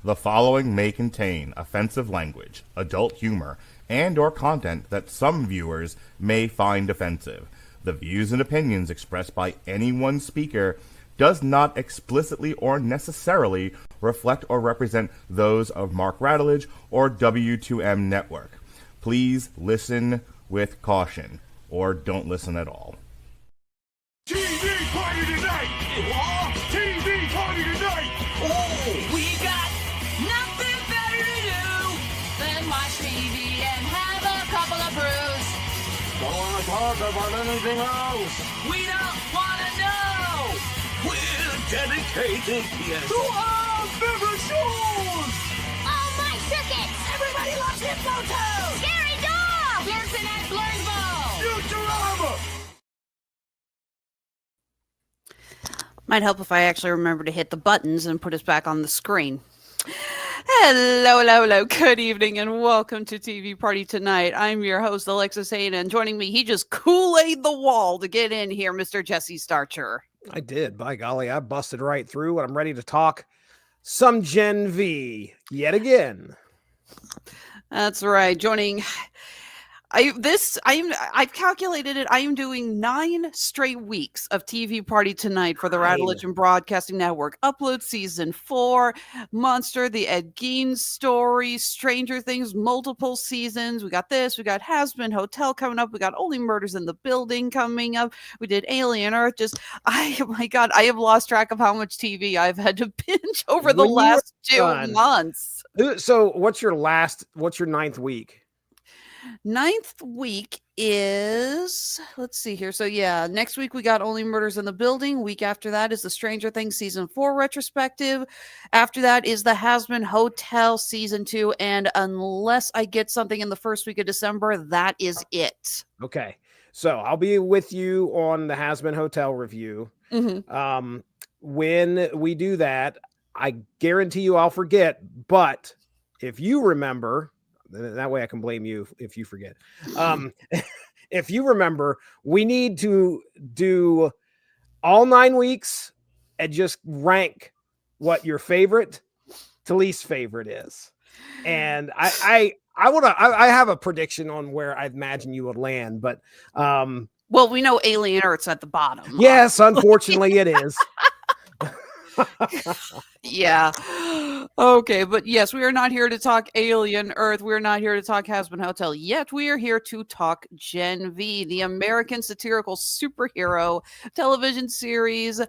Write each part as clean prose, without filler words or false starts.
The following may contain offensive language, adult humor, and/or content that some viewers may find offensive. The views and opinions expressed by any one speaker does not explicitly or necessarily reflect or represent those of Mark Radulich or W2M Network. Please listen with caution, or don't listen at all. TV party tonight! What? TV party tonight! Oh, we got nothing better to do than watch TV and have a couple of brews. Don't want to talk about anything else. We don't want to know. We're dedicated to our favorite shows! Oh, my circuits! Everybody loves Hypnotoad. Scary dog! Dancing at Blurnsville. Futurama! Might help if I actually remember to hit the buttons and put us back on the screen. Hello. Good evening and welcome to TV Party Tonight. I'm your host, Alexis Hayden, and joining me, he just Kool-Aid the wall to get in here, Mr. Jesse Starcher. I did. By golly, I busted right through and I'm ready to talk some Gen V yet again. That's right. Joining... I've calculated it. I am doing 9 straight weeks of TV Party Tonight for the Radulich and Broadcasting Network. Upload season 4, Monster, the Ed Gein story, Stranger Things, multiple seasons. We got this. We got Has-Been Hotel coming up. We got Only Murders in the Building coming up. We did Alien Earth. Oh my God, I have lost track of how much TV I've had to binge over the last 2 months. So what's your ninth week? 9th week is, let's see here. So yeah, next week we got Only Murders in the Building. Week after that is the Stranger Things season 4 retrospective. After that is the Has-Been Hotel season 2. And unless I get something in the first week of December, that is it. Okay. So I'll be with you on the Has-Been Hotel review. Mm-hmm. When we do that, I guarantee you I'll forget. But if you remember, that way I can blame you if you forget. If you remember, we need to do all 9 weeks and just rank what your favorite to least favorite is. And I have a prediction on where I imagine you would land, but well, we know Alien Earth's at the bottom. Yes, unfortunately it is. Yeah. Okay, but yes, we are not here to talk Alien Earth. We're not here to talk Has-Been Hotel yet. We are here to talk Gen V, the American satirical superhero television series,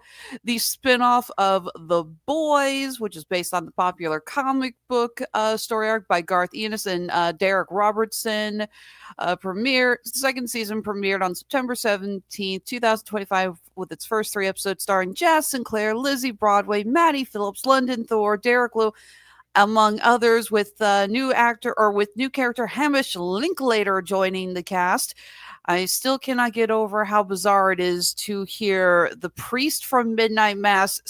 the spinoff of The Boys, which is based on the popular comic book story arc by Garth Ennis and Derek Robertson. Second season premiered on September 17th, 2025, with its first 3 episodes starring Jazz Sinclair, Lizzie Broadway, Maddie Phillips, London Thor, Derek Liu, among others, with new character Hamish Linklater joining the cast. I still cannot get over how bizarre it is to hear the priest from Midnight Mass /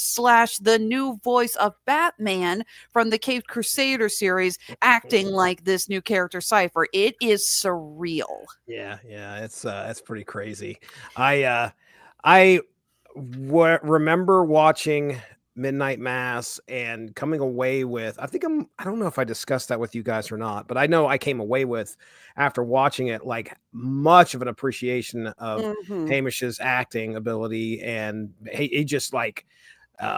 the new voice of Batman from the Caped Crusader series acting like this new character Cypher. It is surreal. Yeah, it's pretty crazy. I remember watching Midnight Mass and coming away with, I don't know if I discussed that with you guys or not, but I know I came away with, after watching it, like much of an appreciation of Hamish's acting ability, and he just like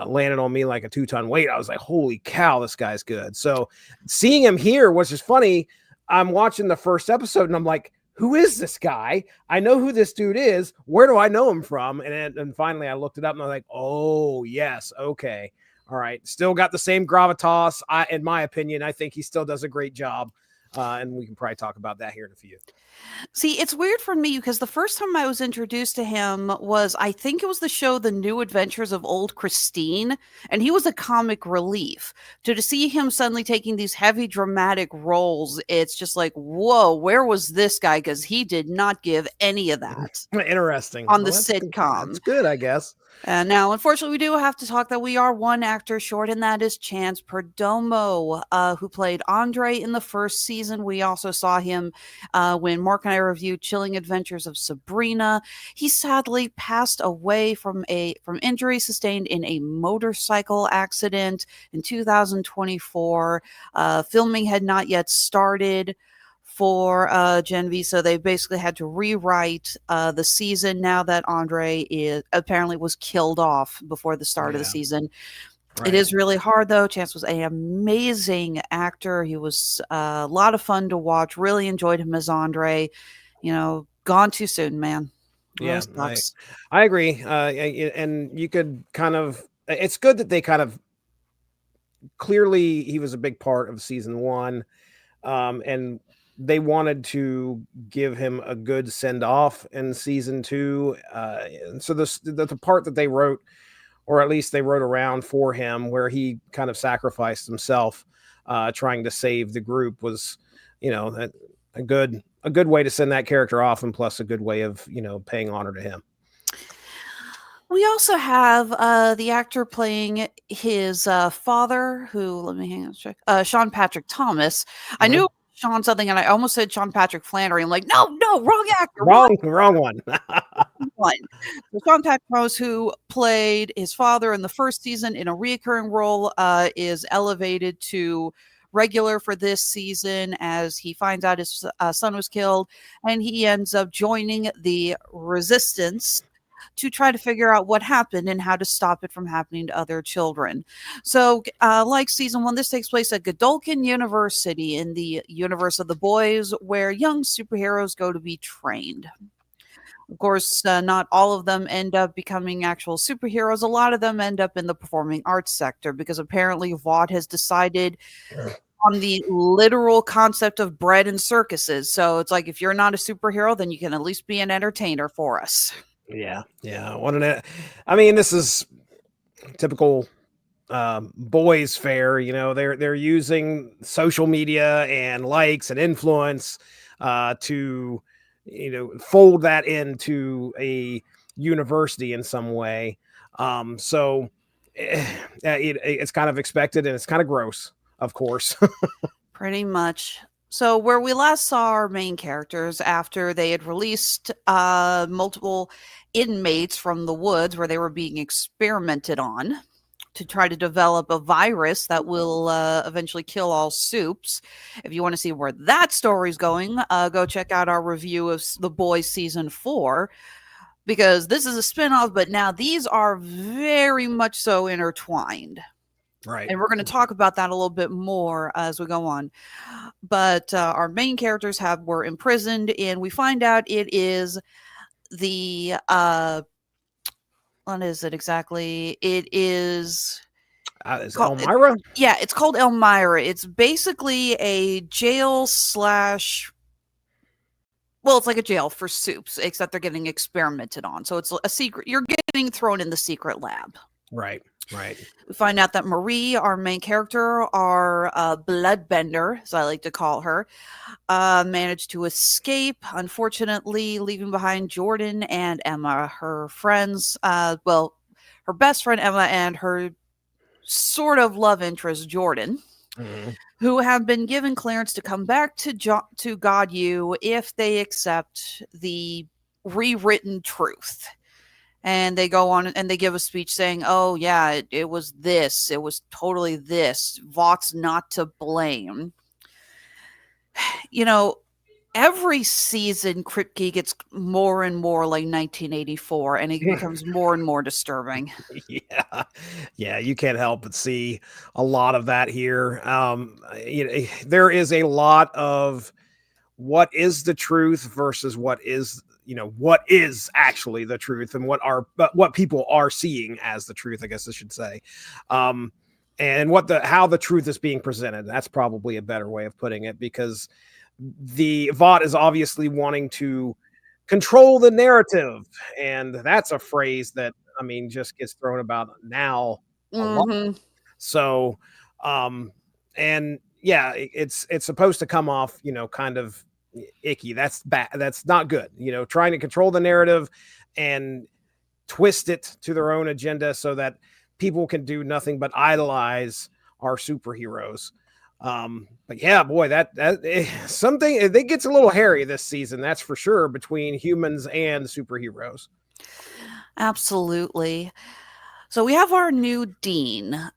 landed on me like a 2-ton weight. I was like, holy cow, this guy's good. So seeing him here was just funny. I'm watching the first episode and I'm like, who is this guy? I know who this dude is. Where do I know him from? And finally I looked it up and I was like, oh, yes. Okay. All right. Still got the same gravitas. In my opinion, I think he still does a great job. And we can probably talk about that here in a few. See, it's weird for me because the first time I was introduced to him was, I think it was the show The New Adventures of Old Christine, and he was a comic relief. To see him suddenly taking these heavy dramatic roles, it's just like, whoa, where was this guy? Because he did not give any of that. Interesting. On the sitcom. That's good, I guess. And now, unfortunately, we do have to talk that we are one actor short, and that is Chance Perdomo, who played Andre in the first season. We also saw him when Mark and I reviewed Chilling Adventures of Sabrina. He sadly passed away from injury sustained in a motorcycle accident in 2024. Filming had not yet started for Gen V, so they basically had to rewrite the season now that Andre apparently was killed off before the start of the season. Right. It is really hard, though. Chance was an amazing actor. He was a lot of fun to watch. Really enjoyed him as Andre. Gone too soon, man. Really sucks. I agree. And you could kind of, it's good that they kind of, clearly he was a big part of season 1. And they wanted to give him a good send off in season 2. So the part that they wrote, or at least they wrote around for him, where he kind of sacrificed himself, trying to save the group, was, a good way to send that character off, and plus a good way of, paying honor to him. We also have the actor playing his father, who, let me hang on a check, Sean Patrick Thomas. I knew Sean something, and I almost said Sean Patrick Flannery. I'm like, no, wrong actor. Wrong one. So Sean Patrick Thomas, who played his father in the first season in a reoccurring role, is elevated to regular for this season as he finds out his son was killed, and he ends up joining the Resistance to try to figure out what happened and how to stop it from happening to other children. So, like season 1, this takes place at Godolkin University in the universe of The Boys, where young superheroes go to be trained. Of course, not all of them end up becoming actual superheroes. A lot of them end up in the performing arts sector, because apparently Vought has decided on the literal concept of bread and circuses. So it's like, if you're not a superhero, then you can at least be an entertainer for us. Yeah. I mean, this is typical boys fare. They're using social media and likes and influence to fold that into a university in some way. So it's kind of expected, and it's kind of gross, of course. Pretty much. So where we last saw our main characters after they had released multiple inmates from the woods where they were being experimented on to try to develop a virus that will eventually kill all soups. If you want to see where that story's going, go check out our review of The Boys Season 4, because this is a spinoff, but now these are very much so intertwined. Right. And we're going to talk about that a little bit more as we go on. But our main characters were imprisoned, and we find out it is the what is it exactly? It is Elmira? Yeah, it's called Elmira. It's basically a jail slash, well, it's like a jail for soups, except they're getting experimented on. So it's a secret. You're getting thrown in the secret lab. Right. We find out that Marie, our main character, our bloodbender, as I like to call her, managed to escape, unfortunately, leaving behind Jordan and Emma, her friends. Her best friend Emma and her sort of love interest Jordan, who have been given clearance to come back to God U if they accept the rewritten truth. And they go on and they give a speech saying, oh, yeah, it was this. It was totally this. Vought's not to blame. Every season, Kripke gets more and more like 1984, and it becomes more and more disturbing. Yeah, you can't help but see a lot of that here. There is a lot of what is the truth versus what is actually the truth, and what people are seeing as the truth, I guess I should say. And how the truth is being presented. That's probably a better way of putting it, because the Vought is obviously wanting to control the narrative. And that's a phrase that, just gets thrown about now a lot. So, and yeah, it's supposed to come off, kind of icky. That's bad. That's not good. Trying to control the narrative and twist it to their own agenda so that people can do nothing but idolize our superheroes. But yeah, boy, something it gets a little hairy this season, that's for sure, between humans and superheroes. Absolutely. So we have our new Dean,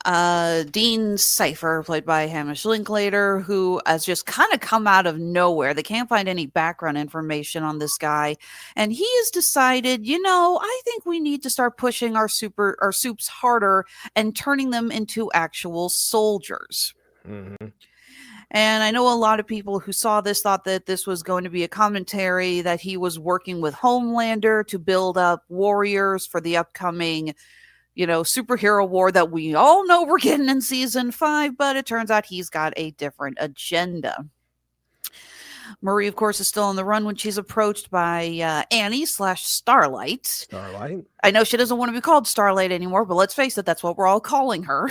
Dean Cypher, played by Hamish Linklater, who has just kind of come out of nowhere. They can't find any background information on this guy, and he has decided, I think we need to start pushing our soups harder and turning them into actual soldiers. Mm-hmm. And I know a lot of people who saw this thought that this was going to be a commentary that he was working with Homelander to build up warriors for the upcoming superhero war that we all know we're getting in season 5, but it turns out he's got a different agenda. Marie, of course, is still on the run when she's approached by Annie/Starlight. Starlight. I know she doesn't want to be called Starlight anymore, but let's face it, that's what we're all calling her.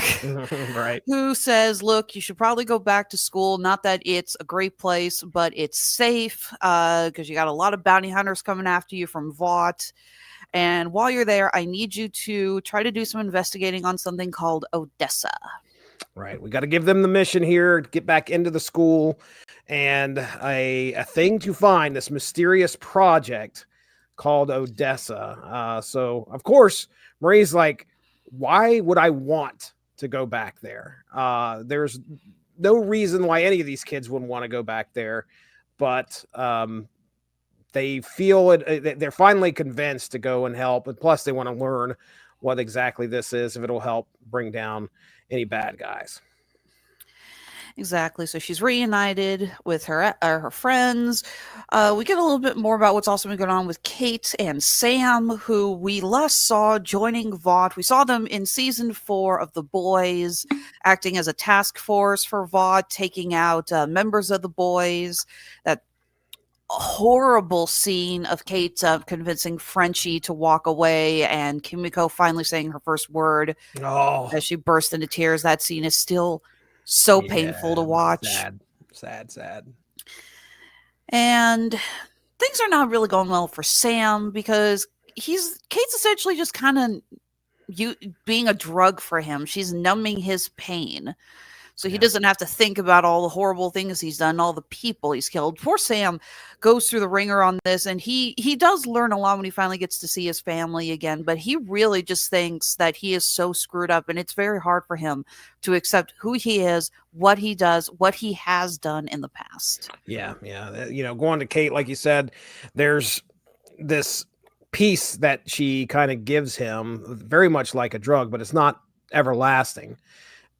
Right. Who says, look, you should probably go back to school. Not that it's a great place, but it's safe because you got a lot of bounty hunters coming after you from Vought. And while you're there, I need you to try to do some investigating on something called Odessa. Right. We got to give them the mission here, get back into the school, and a thing to find, this mysterious project called Odessa. So, of course, Marie's like, why would I want to go back there? There's no reason why any of these kids wouldn't want to go back there, but they feel it. They're finally convinced to go and help, and plus they want to learn what exactly this is, if it'll help bring down any bad guys. Exactly. So she's reunited with her friends. We get a little bit more about what's also been going on with Kate and Sam, who we last saw joining Vought. We saw them in season 4 of The Boys, acting as a task force for Vought, taking out members of The Boys. That horrible scene of Kate convincing Frenchie to walk away and Kimiko finally saying her first word as she burst into tears. That scene is still so painful to watch. Sad. And things are not really going well for Sam because Kate's essentially just kind of being a drug for him. She's numbing his pain. So he doesn't have to think about all the horrible things he's done, all the people he's killed. Poor Sam goes through the ringer on this, and he does learn a lot when he finally gets to see his family again, but he really just thinks that he is so screwed up, and it's very hard for him to accept who he is, what he does, what he has done in the past. Yeah. Going to Kate, like you said, there's this piece that she kind of gives him, very much like a drug, but it's not everlasting.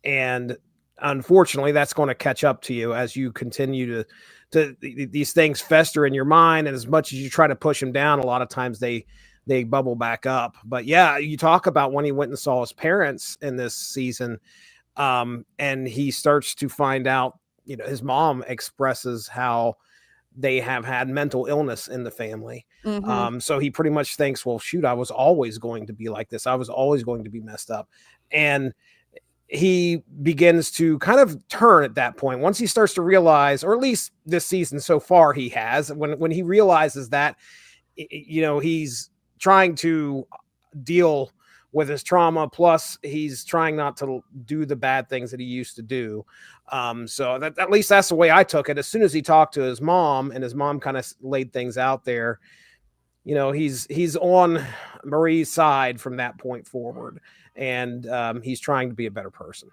And unfortunately, that's going to catch up to you as you continue to these things fester in your mind. And as much as you try to push them down, a lot of times they bubble back up. But yeah, you talk about when he went and saw his parents in this season, and he starts to find out, his mom expresses how they have had mental illness in the family. Mm-hmm. So he pretty much thinks, well, shoot, I was always going to be like this. I was always going to be messed up. And he begins to kind of turn at that point. Once he starts to realize, or at least this season so far he has, when he realizes that, he's trying to deal with his trauma, plus he's trying not to do the bad things that he used to do. So that, at least that's the way I took it. As soon as he talked to his mom, and his mom kind of laid things out there, he's on Marie's side from that point forward. And he's trying to be a better person.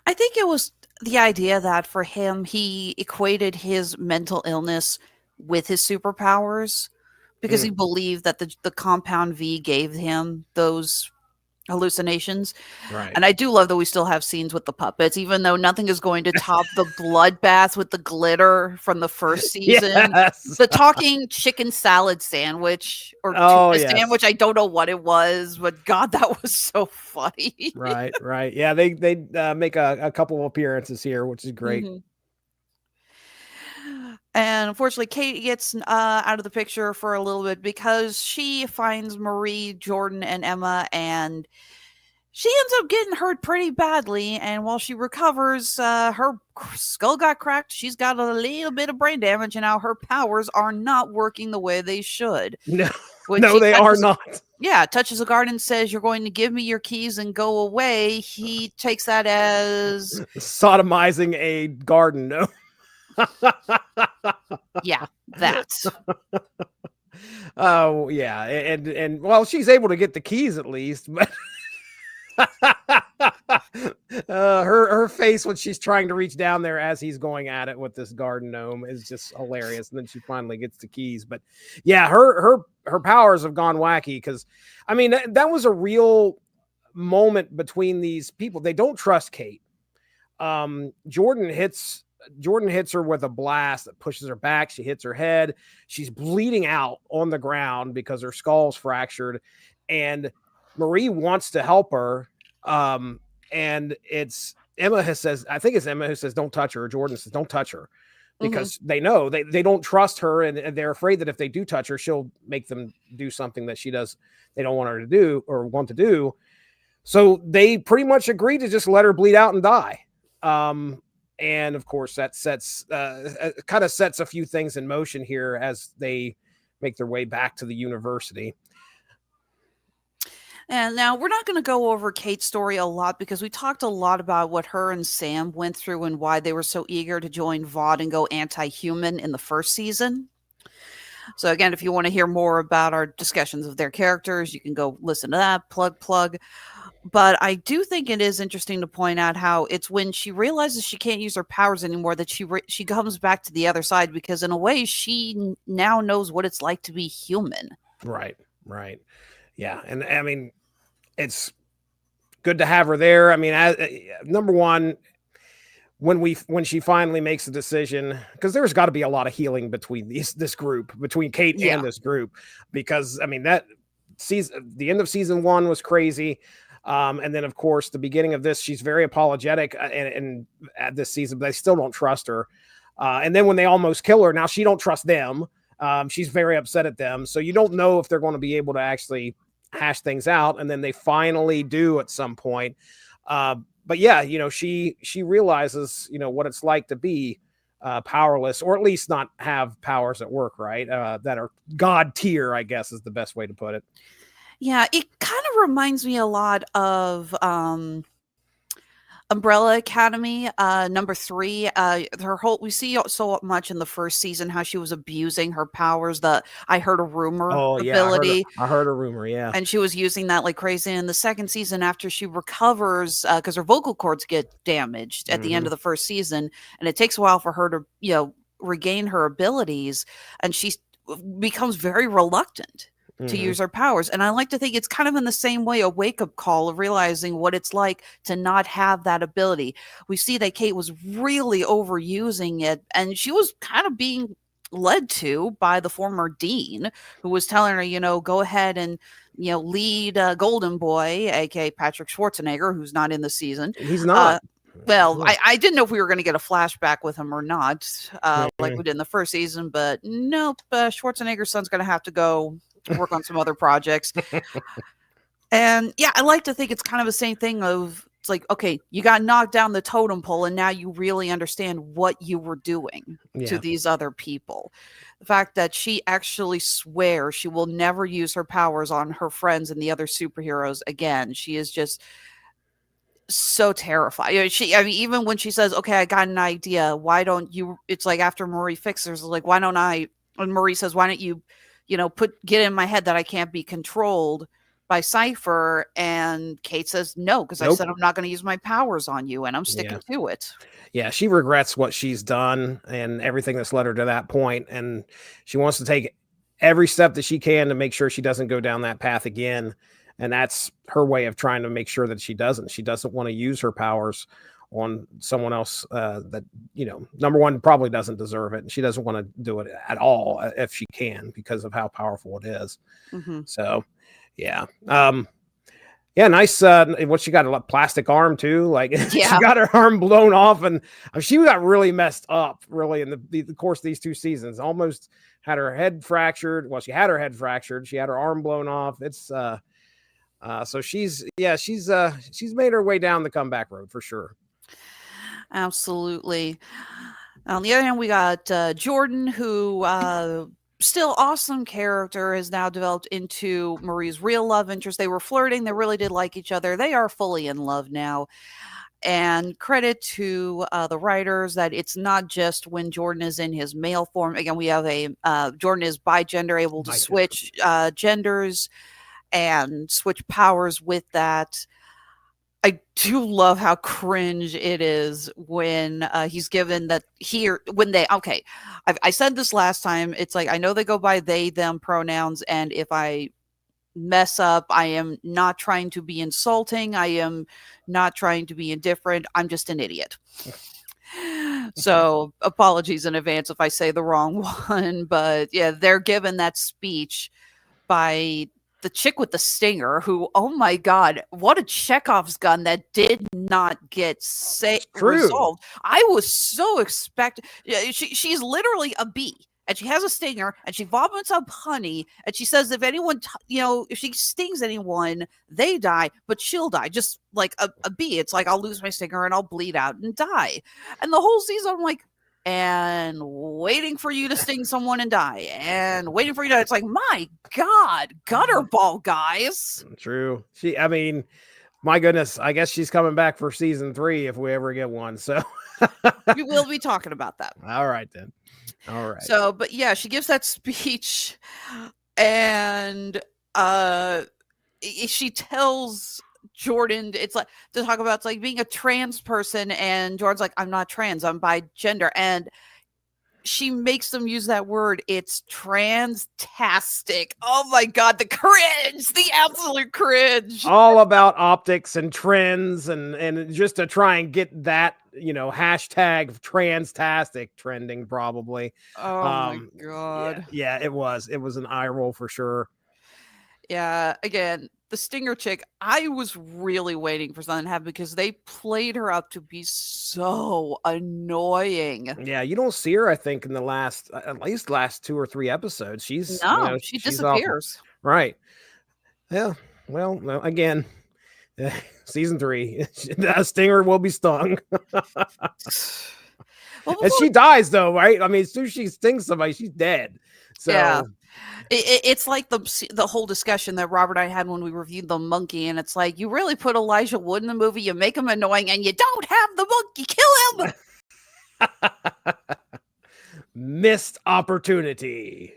I think it was the idea that for him, he equated his mental illness with his superpowers because he believed that the Compound V gave him those hallucinations. Right. And I do love that we still have scenes with the puppets, even though nothing is going to top the bloodbath with the glitter from the first season. Yes. The talking chicken salad sandwich or sandwich. I don't know what it was, but God, that was so funny. Right. Yeah, they make a couple of appearances here, which is great. Mm-hmm. And unfortunately, Kate gets out of the picture for a little bit because she finds Marie, Jordan, and Emma, and she ends up getting hurt pretty badly. And while she recovers, her skull got cracked. She's got a little bit of brain damage, and now her powers are not working the way they should. No. When No, she they are touches- not. Yeah, touches a garden and says, "You're going to give me your keys and go away." He takes that as, Sodomizing a garden. No. yeah, that. Oh yeah, and well, she's able to get the keys at least, but her face when she's trying to reach down there as he's going at it with this garden gnome is just hilarious. And then she finally gets the keys. But yeah, her powers have gone wacky because, I mean, that was a real moment between these people. They don't trust Kate. Jordan hits her with a blast that pushes her back. She hits her head. She's bleeding out on the ground because her skull's fractured. And Marie wants to help her. And it's Emma who says, don't touch her. Or Jordan says, don't touch her. Because they know they don't trust her. And they're afraid that if they do touch her, she'll make them do something that they don't want her to do or want to do. So they pretty much agree to just let her bleed out and die. And of course, that kind of sets a few things in motion here as they make their way back to the university. And now we're not going to go over Kate's story a lot because we talked a lot about what her and Sam went through and why they were so eager to join Vought and go anti-human in the first season. So again, if you want to hear more about our discussions of their characters, you can go listen to that, plug. But I do think it is interesting to point out how it's when she realizes she can't use her powers anymore that she comes back to the other side, because in a way she now knows what it's like to be human. Right. Yeah. And I mean, it's good to have her there. I mean, number one, when she finally makes the decision, because there's got to be a lot of healing between this group, between Kate and this group, because I mean, the end of season 1 was crazy. And then, of course, the beginning of this, she's very apologetic and at this season, but they still don't trust her. And then when they almost kill her, now she don't trust them. She's very upset at them. So you don't know if they're going to be able to actually hash things out. And then they finally do at some point. But yeah, she realizes, what it's like to be powerless, or at least not have powers at work, right? That are God tier, I guess is the best way to put it. Yeah, it kind of reminds me a lot of Umbrella Academy, number 3. We see so much in the first season how she was abusing her powers, the I heard a rumor ability. I heard a rumor, yeah. And she was using that like crazy. In the second season, after she recovers, because her vocal cords get damaged at the end of the first season, and it takes a while for her to, regain her abilities, and she becomes very reluctant to use her powers. And I like to think it's kind of in the same way, a wake-up call of realizing what it's like to not have that ability. We see that Kate was really overusing it, and she was kind of being led to by the former dean, who was telling her, go ahead and lead Golden Boy, aka Patrick Schwarzenegger, who's not in the season. He's not. Well, I didn't know if we were going to get a flashback with him or not, like we did in the first season, but nope. Schwarzenegger's son's going to have to go work on some other projects. And yeah, I like to think it's kind of the same thing of, it's like, okay, you got knocked down the totem pole and now you really understand what you were doing to these other people. The fact that she actually swears she will never use her powers on her friends and the other superheroes again. She is just so terrified. Even when she says, okay, I got an idea, why don't you, it's like after Marie fixes, like, why don't I, and Marie says, why don't you, get in my head that I can't be controlled by Cypher, and Kate says no, because I said I'm not going to use my powers on you, and I'm sticking to it. Yeah, she regrets what she's done and everything that's led her to that point, and she wants to take every step that she can to make sure she doesn't go down that path again. And that's her way of trying to make sure that she doesn't. She doesn't want to use her powers on someone else that, number one, probably doesn't deserve it. And she doesn't want to do it at all if she can, because of how powerful it is. So, yeah. Nice. What she got, a plastic arm too. Like she got her arm blown off, and she got really messed up really in the course of these 2 seasons. Almost had her head fractured. Well, she had her head fractured. She had her arm blown off. It's, so she's made her way down the comeback road for sure. Absolutely. On the other hand, we got Jordan, who still awesome character has now developed into Marie's real love interest. They were flirting, they really did like each other. They are fully in love now. And credit to the writers that it's not just when Jordan is in his male form. Again, we have a Jordan is bigender, able to switch genders and switch powers with that. I do love how cringe it is when he's given that here when they okay. I said this last time. It's like I know they go by they them pronouns, and if I mess up, I am not trying to be insulting. I am not trying to be indifferent. I'm just an idiot. So apologies in advance if I say the wrong one, but yeah, they're given that speech by the chick with the stinger who, oh my God, what a Chekhov's gun that did not get resolved. I was so expecting. She's literally a bee. And she has a stinger, and she vomits up honey, and she says if anyone, if she stings anyone, they die, but she'll die, just like a bee. It's like, I'll lose my stinger, and I'll bleed out and die. And the whole season, I'm like, and waiting for you to sting someone and die, and waiting for you to, it's like, my God, gutterball, guys. True. I mean, my goodness, I guess she's coming back for season 3 if we ever get one, so. We will be talking about that. All right, then. All right. So, but yeah, she gives that speech and she tells Jordan, it's like to talk about, it's like being a trans person, and Jordan's like, I'm not trans, I'm bi gender. And she makes them use that word. It's transtastic. Oh my God, the cringe, the absolute cringe. All about optics and trends and just to try and get that, hashtag transtastic trending probably. Oh my God. Yeah, it was an eye roll for sure. Yeah, again, the stinger chick, I was really waiting for something to happen because they played her up to be so annoying. Yeah, you don't see her, I think, in the at least last 2 or 3 episodes. She she's disappears. Right. Yeah. Well, again, season 3, Stinger will be stung. And she dies, though, right? I mean, as soon as she stings somebody, she's dead. So. Yeah. It's like the whole discussion that Robert and I had when we reviewed The Monkey, and it's like, you really put Elijah Wood in the movie, you make him annoying, and you don't have the monkey. Kill him! Missed opportunity.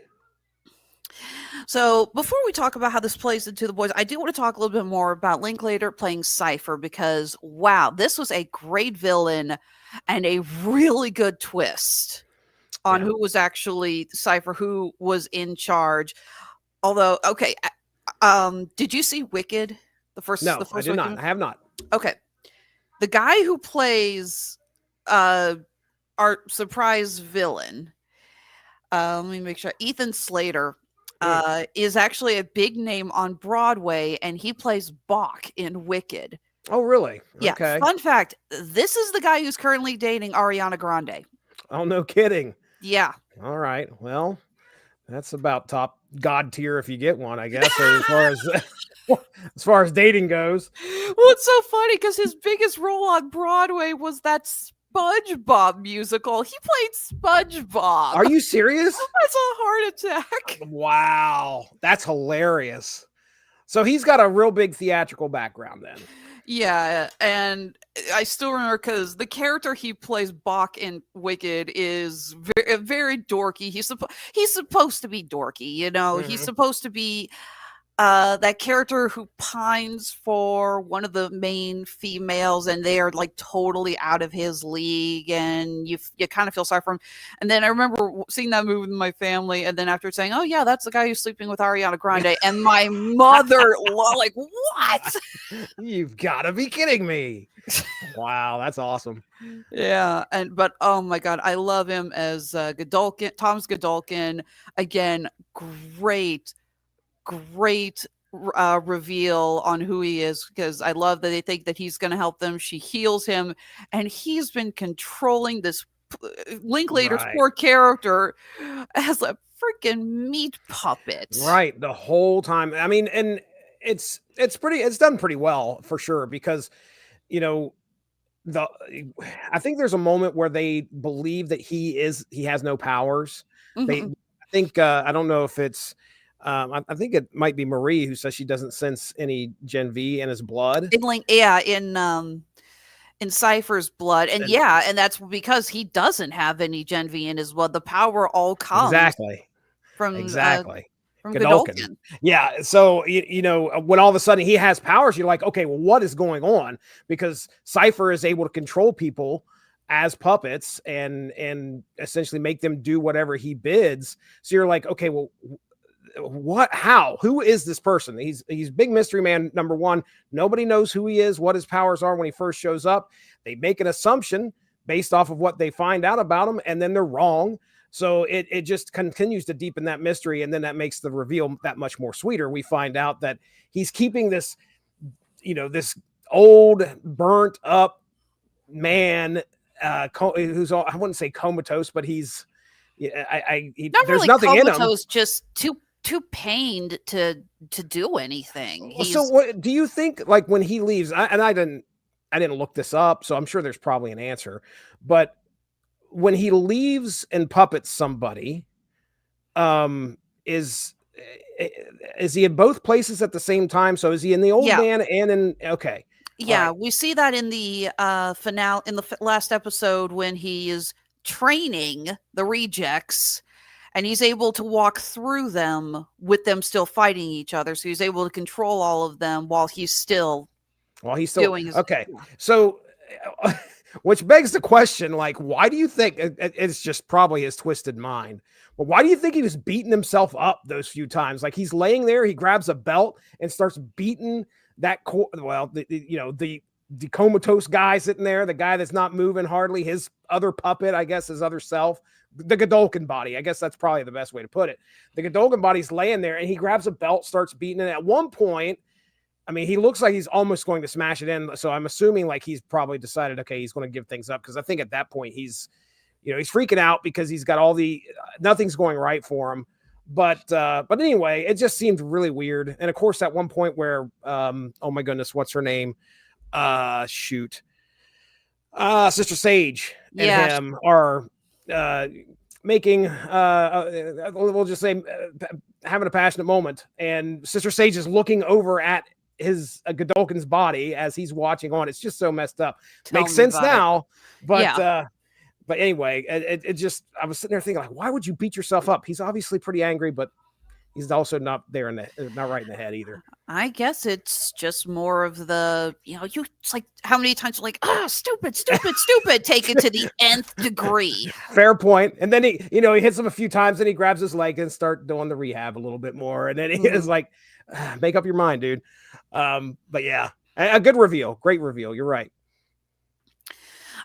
So before we talk about how this plays into The Boys, I do want to talk a little bit more about Linklater playing Cypher, because, wow, this was a great villain and a really good twist on who was actually Cypher, who was in charge. Although, okay, did you see Wicked? The first I did Wicked? not. I have not. Okay. The guy who plays our surprise villain, let me make sure, Ethan Slater, is actually a big name on Broadway, and he plays Bach in Wicked. Oh, really? Yeah. Okay. Fun fact, this is the guy who's currently dating Ariana Grande. Oh, no kidding. Yeah. All right. Well, that's about top God tier if you get one, I guess, as far as dating goes. Well, it's so funny because his biggest role on Broadway was that SpongeBob musical. He played SpongeBob. Are you serious? That's a heart attack. Wow. That's hilarious. So he's got a real big theatrical background then. Yeah, and I still remember because the character he plays, Bach in Wicked, is very, very dorky. He's supposed to be dorky, He's supposed to be that character who pines for one of the main females, and they are like totally out of his league, and you kind of feel sorry for him. And then I remember seeing that movie with my family, and then after saying, "Oh yeah, that's the guy who's sleeping with Ariana Grande," and my mother like, "What? You've got to be kidding me!" Wow, that's awesome. Yeah, but oh my God, I love him as Godolkin, Thomas Godolkin. Again, great reveal on who he is, because I love that they think that he's going to help them. She heals him, and he's been controlling this Linklater's poor character as a freaking meat puppet. Right, the whole time. I mean, and it's done pretty well for sure, because I think there's a moment where they believe that he has no powers. Mm-hmm. think I don't know if it's. I think it might be Marie who says she doesn't sense any Gen V in his blood. In Cypher's blood, and And- and that's because he doesn't have any Gen V in his blood. The power all comes Exactly. from from Godolphin. Godolphin. Yeah. So, you know, when all of a sudden he has powers, you're like, okay, well, what is going on? Because Cypher is able to control people as puppets and essentially make them do whatever he bids. So you're like, okay, well, what, how, who is this person? He's big mystery man. Number one, nobody knows who he is, what his powers are when he first shows up. They make an assumption based off of what they find out about him, and then they're wrong. So it just continues to deepen that mystery, and then that makes the reveal that much more sweeter. We find out that he's keeping this, you know, this old, burnt up man, who's all, I wouldn't say comatose, but he's, Not there's really nothing in him. comatose, just too pained to do anything. So what do you think, like, when he leaves, I didn't look this up, so I'm sure there's probably an answer, but when he leaves and puppets somebody, is he in both places at the same time? So is he in the old man and in, okay. Yeah, right. we see that in the finale, in the last episode, when he is training the rejects, and he's able to walk through them with them still fighting each other. So he's able to control all of them while he's still doing his, okay. So, which begs the question, like, why do you think it's just probably his twisted mind? But why do you think he was beating himself up those few times? Like, he's laying there, he grabs a belt and starts beating that the comatose guy sitting there, the guy that's not moving hardly, his other puppet, I guess, his other self, the Godolphin body. I guess that's probably the best way to put it. The Godolphin body's laying there, and he grabs a belt, starts beating it. At one point, I mean, he looks like he's almost going to smash it in. So I'm assuming like he's probably decided, okay, he's going to give things up. Because I think at that point he's freaking out because he's got all nothing's going right for him. But anyway, it just seemed really weird. And of course, at one point where, oh my goodness, what's her name? Sister Sage and him are making, we'll just say, having a passionate moment. And Sister Sage is looking over at his Godolphin's body as he's watching on. It's just so messed up. Makes sense now, but anyway, it just, I was sitting there thinking, like, why would you beat yourself up? He's obviously pretty angry, but he's also not right in the head either. I guess it's just more of the, it's like how many times you're like, stupid, take it to the nth degree. Fair point. And then he hits him a few times and he grabs his leg and start doing the rehab a little bit more. And then he is like, make up your mind, dude. But yeah, a good reveal. Great reveal. You're right.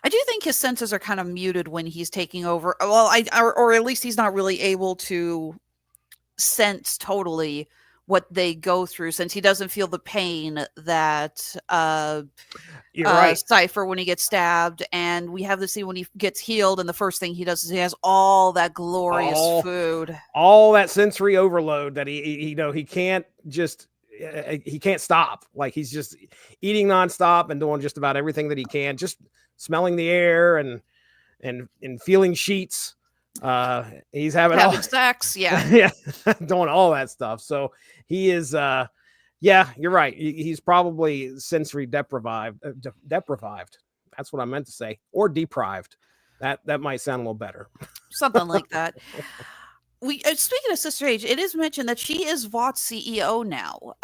I do think his senses are kind of muted when he's taking over. Well, or at least he's not really able to sense totally what they go through, since he doesn't feel the pain that You're right. Cypher when he gets stabbed, and we have the scene when he gets healed, and the first thing he does is he has all that glorious food, all that sensory overload that he can't just he can't stop. Like, he's just eating nonstop and doing just about everything that he can, just smelling the air and feeling sheets. He's having sex, yeah, doing all that stuff. So he is, yeah, you're right. He's probably sensory deprived. That's what I meant to say, or deprived. That might sound a little better. Something like that. Speaking of Sister Sage, it is mentioned that she is Vought's CEO now.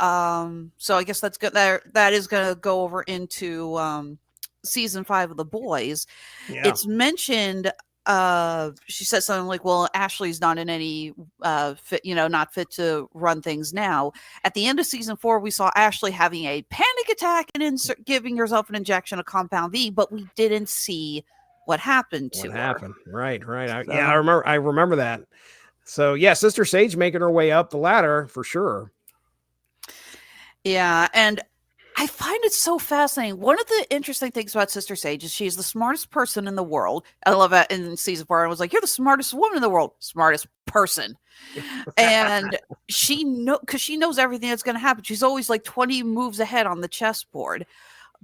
So I guess that's good. That is going to go over into season 5 of The Boys. Yeah. It's mentioned. She said something like, well, Ashley's not in any not fit to run things now. At the end of season 4, we saw Ashley having a panic attack and giving herself an injection of Compound V, but we didn't see what happened to her. Right. I remember that. So yeah, Sister Sage making her way up the ladder for sure. Yeah, and I find it so fascinating. One of the interesting things about Sister Sage is she's the smartest person in the world. I love that in season 4. I was like, you're the smartest woman in the world. Smartest person. And because she knows everything that's going to happen. She's always like 20 moves ahead on the chessboard.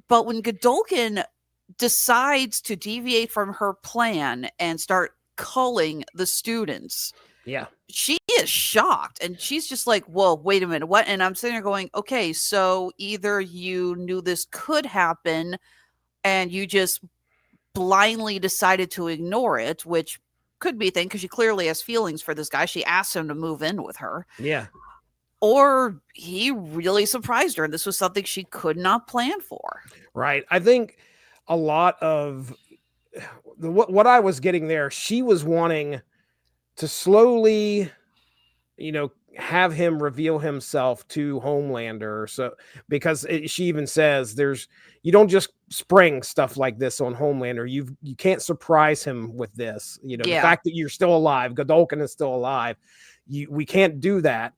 But when Godolphin decides to deviate from her plan and start culling the students, Yeah. She is shocked, and she's just like, "Whoa, wait a minute, what?" And I'm sitting there going, "Okay, so either you knew this could happen, and you just blindly decided to ignore it, which could be a thing because she clearly has feelings for this guy. She asked him to move in with her, Yeah. or he really surprised her, and this was something she could not plan for." Right. I think a lot of what I was getting there, she was wanting to slowly, have him reveal himself to Homelander. So because she even says you don't just spring stuff like this on Homelander. You can't surprise him with this. The Yeah. fact that you're still alive, Godolkin is still alive. We can't do that.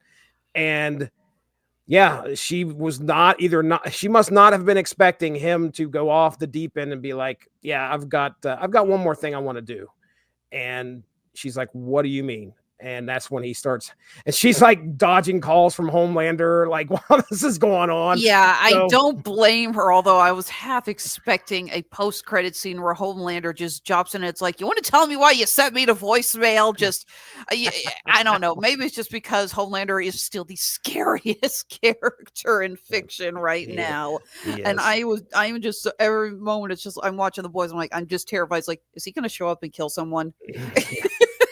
And yeah, she must not have been expecting him to go off the deep end and be like, yeah, I've got one more thing I want to do. And she's like, what do you mean? And that's when he starts, and she's like dodging calls from Homelander, like while this is going on. Yeah, I So- don't blame her, although I was half expecting a post-credit scene where Homelander just jumps in and it's like, "You want to tell me why you sent me to voicemail?" Just, I don't know. Maybe it's just because Homelander is still the scariest character in fiction right He- now. he And is. I'm just, every moment, it's just, I'm watching The Boys, I'm like, I'm just terrified. It's like, is he going to show up and kill someone?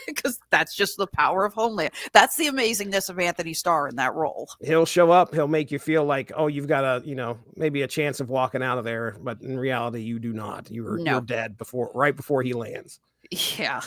Because that's just the power of Homeland. That's the amazingness of Anthony Starr in that role. He'll show up, he'll make you feel like, oh, you've got maybe a chance of walking out of there, but in reality, you do not. You're dead right before he lands. Yeah.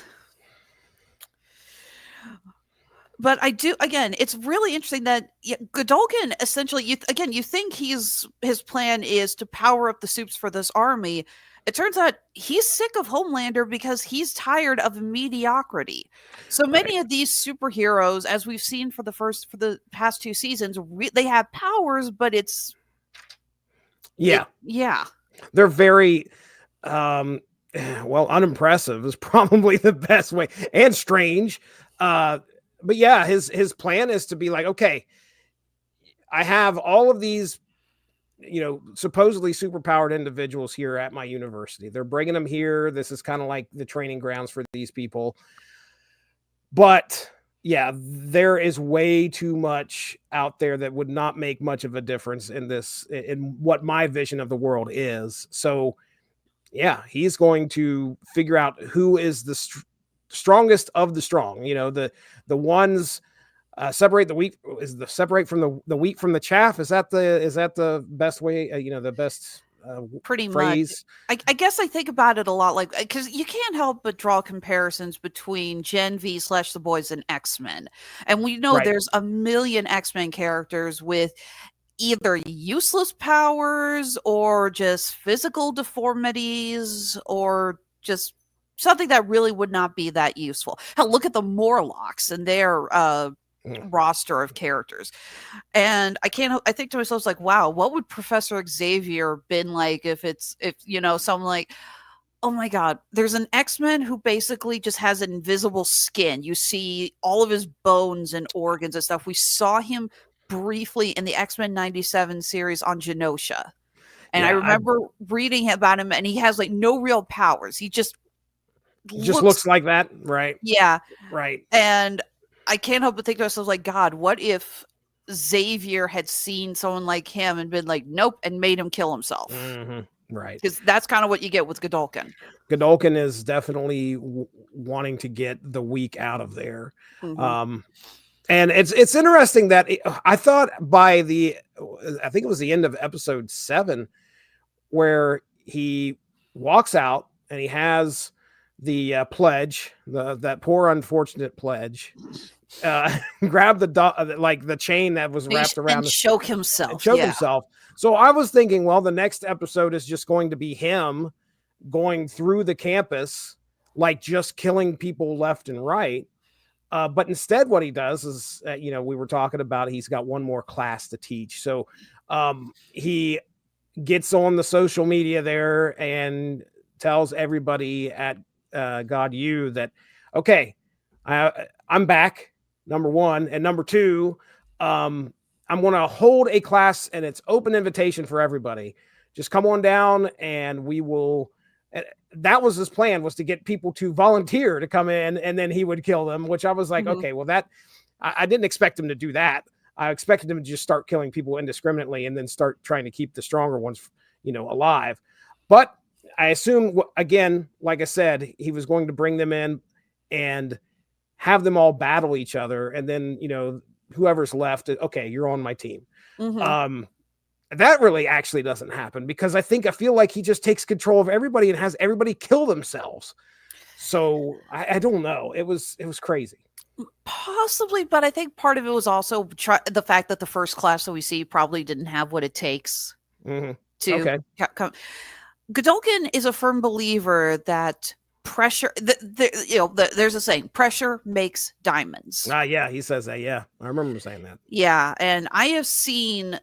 But I do, again, it's really interesting that Godolkin essentially, you think his plan is to power up the soups for this army. It turns out he's sick of Homelander because he's tired of mediocrity. So many of these superheroes, as we've seen for the past 2 seasons, they have powers, but it's Yeah. yeah. They're very unimpressive is probably the best way, and strange. But yeah, his plan is to be like, okay, I have all of these supposedly superpowered individuals here at my university. They're bringing them here. This is kind of like the training grounds for these people. But yeah, there is way too much out there that would not make much of a difference in what my vision of the world is. So yeah, he's going to figure out who is the strongest of the strong. The ones separate the wheat separate from the wheat from the chaff. Is that the best way? The best Pretty phrase. much. I guess I think about it a lot, like, because you can't help but draw comparisons between Gen V / The Boys and X-Men, and we know Right. there's a million X-Men characters with either useless powers or just physical deformities or just something that really would not be that useful. Hell, look at the Morlocks and their roster of characters, and I think to myself, like, wow, what would Professor Xavier been like if someone like, oh my god, there's an X-Men who basically just has an invisible skin. You see all of his bones and organs and stuff. We saw him briefly in the X-Men 97 series on Genosha, and I Yeah, remember reading about him, and he has like no real powers. He just looks like that, right? yeah. Right. And I can't help but think to myself, like, God, what if Xavier had seen someone like him and been like, nope, and made him kill himself? Mm-hmm. Right. Because that's kind of what you get with Godolkin. Godolkin is definitely wanting to get the weak out of there. Mhm. And it's interesting that I thought I think it was the end of episode 7 where he walks out and he has the pledge, that poor unfortunate pledge, grab the chain that was wrapped around and choke himself. himself. So I was thinking, well, the next episode is just going to be him going through the campus, like just killing people left and right. But instead, what he does is, we were talking about, he's got one more class to teach. So he gets on the social media there and tells everybody at God U that, okay, I'm back, number one. And number two, I'm going to hold a class and it's open invitation for everybody. Just come on down and we will And that was his plan, was to get people to volunteer to come in, and then he would kill them, which I was like, okay, well, I didn't expect him to do that. I expected him to just start killing people indiscriminately and then start trying to keep the stronger ones, alive. But I assume, again, like I said, he was going to bring them in and have them all battle each other. And then, whoever's left, okay, you're on my team. That really actually doesn't happen, because I feel like he just takes control of everybody and has everybody kill themselves. So I don't know. It was crazy. Possibly, but I think part of it was also the fact that the first class that we see probably didn't have what it takes to come. Godolkin is a firm believer that pressure, there's a saying, pressure makes diamonds. Yeah, he says that. Yeah, I remember him saying that. Yeah, and I have seen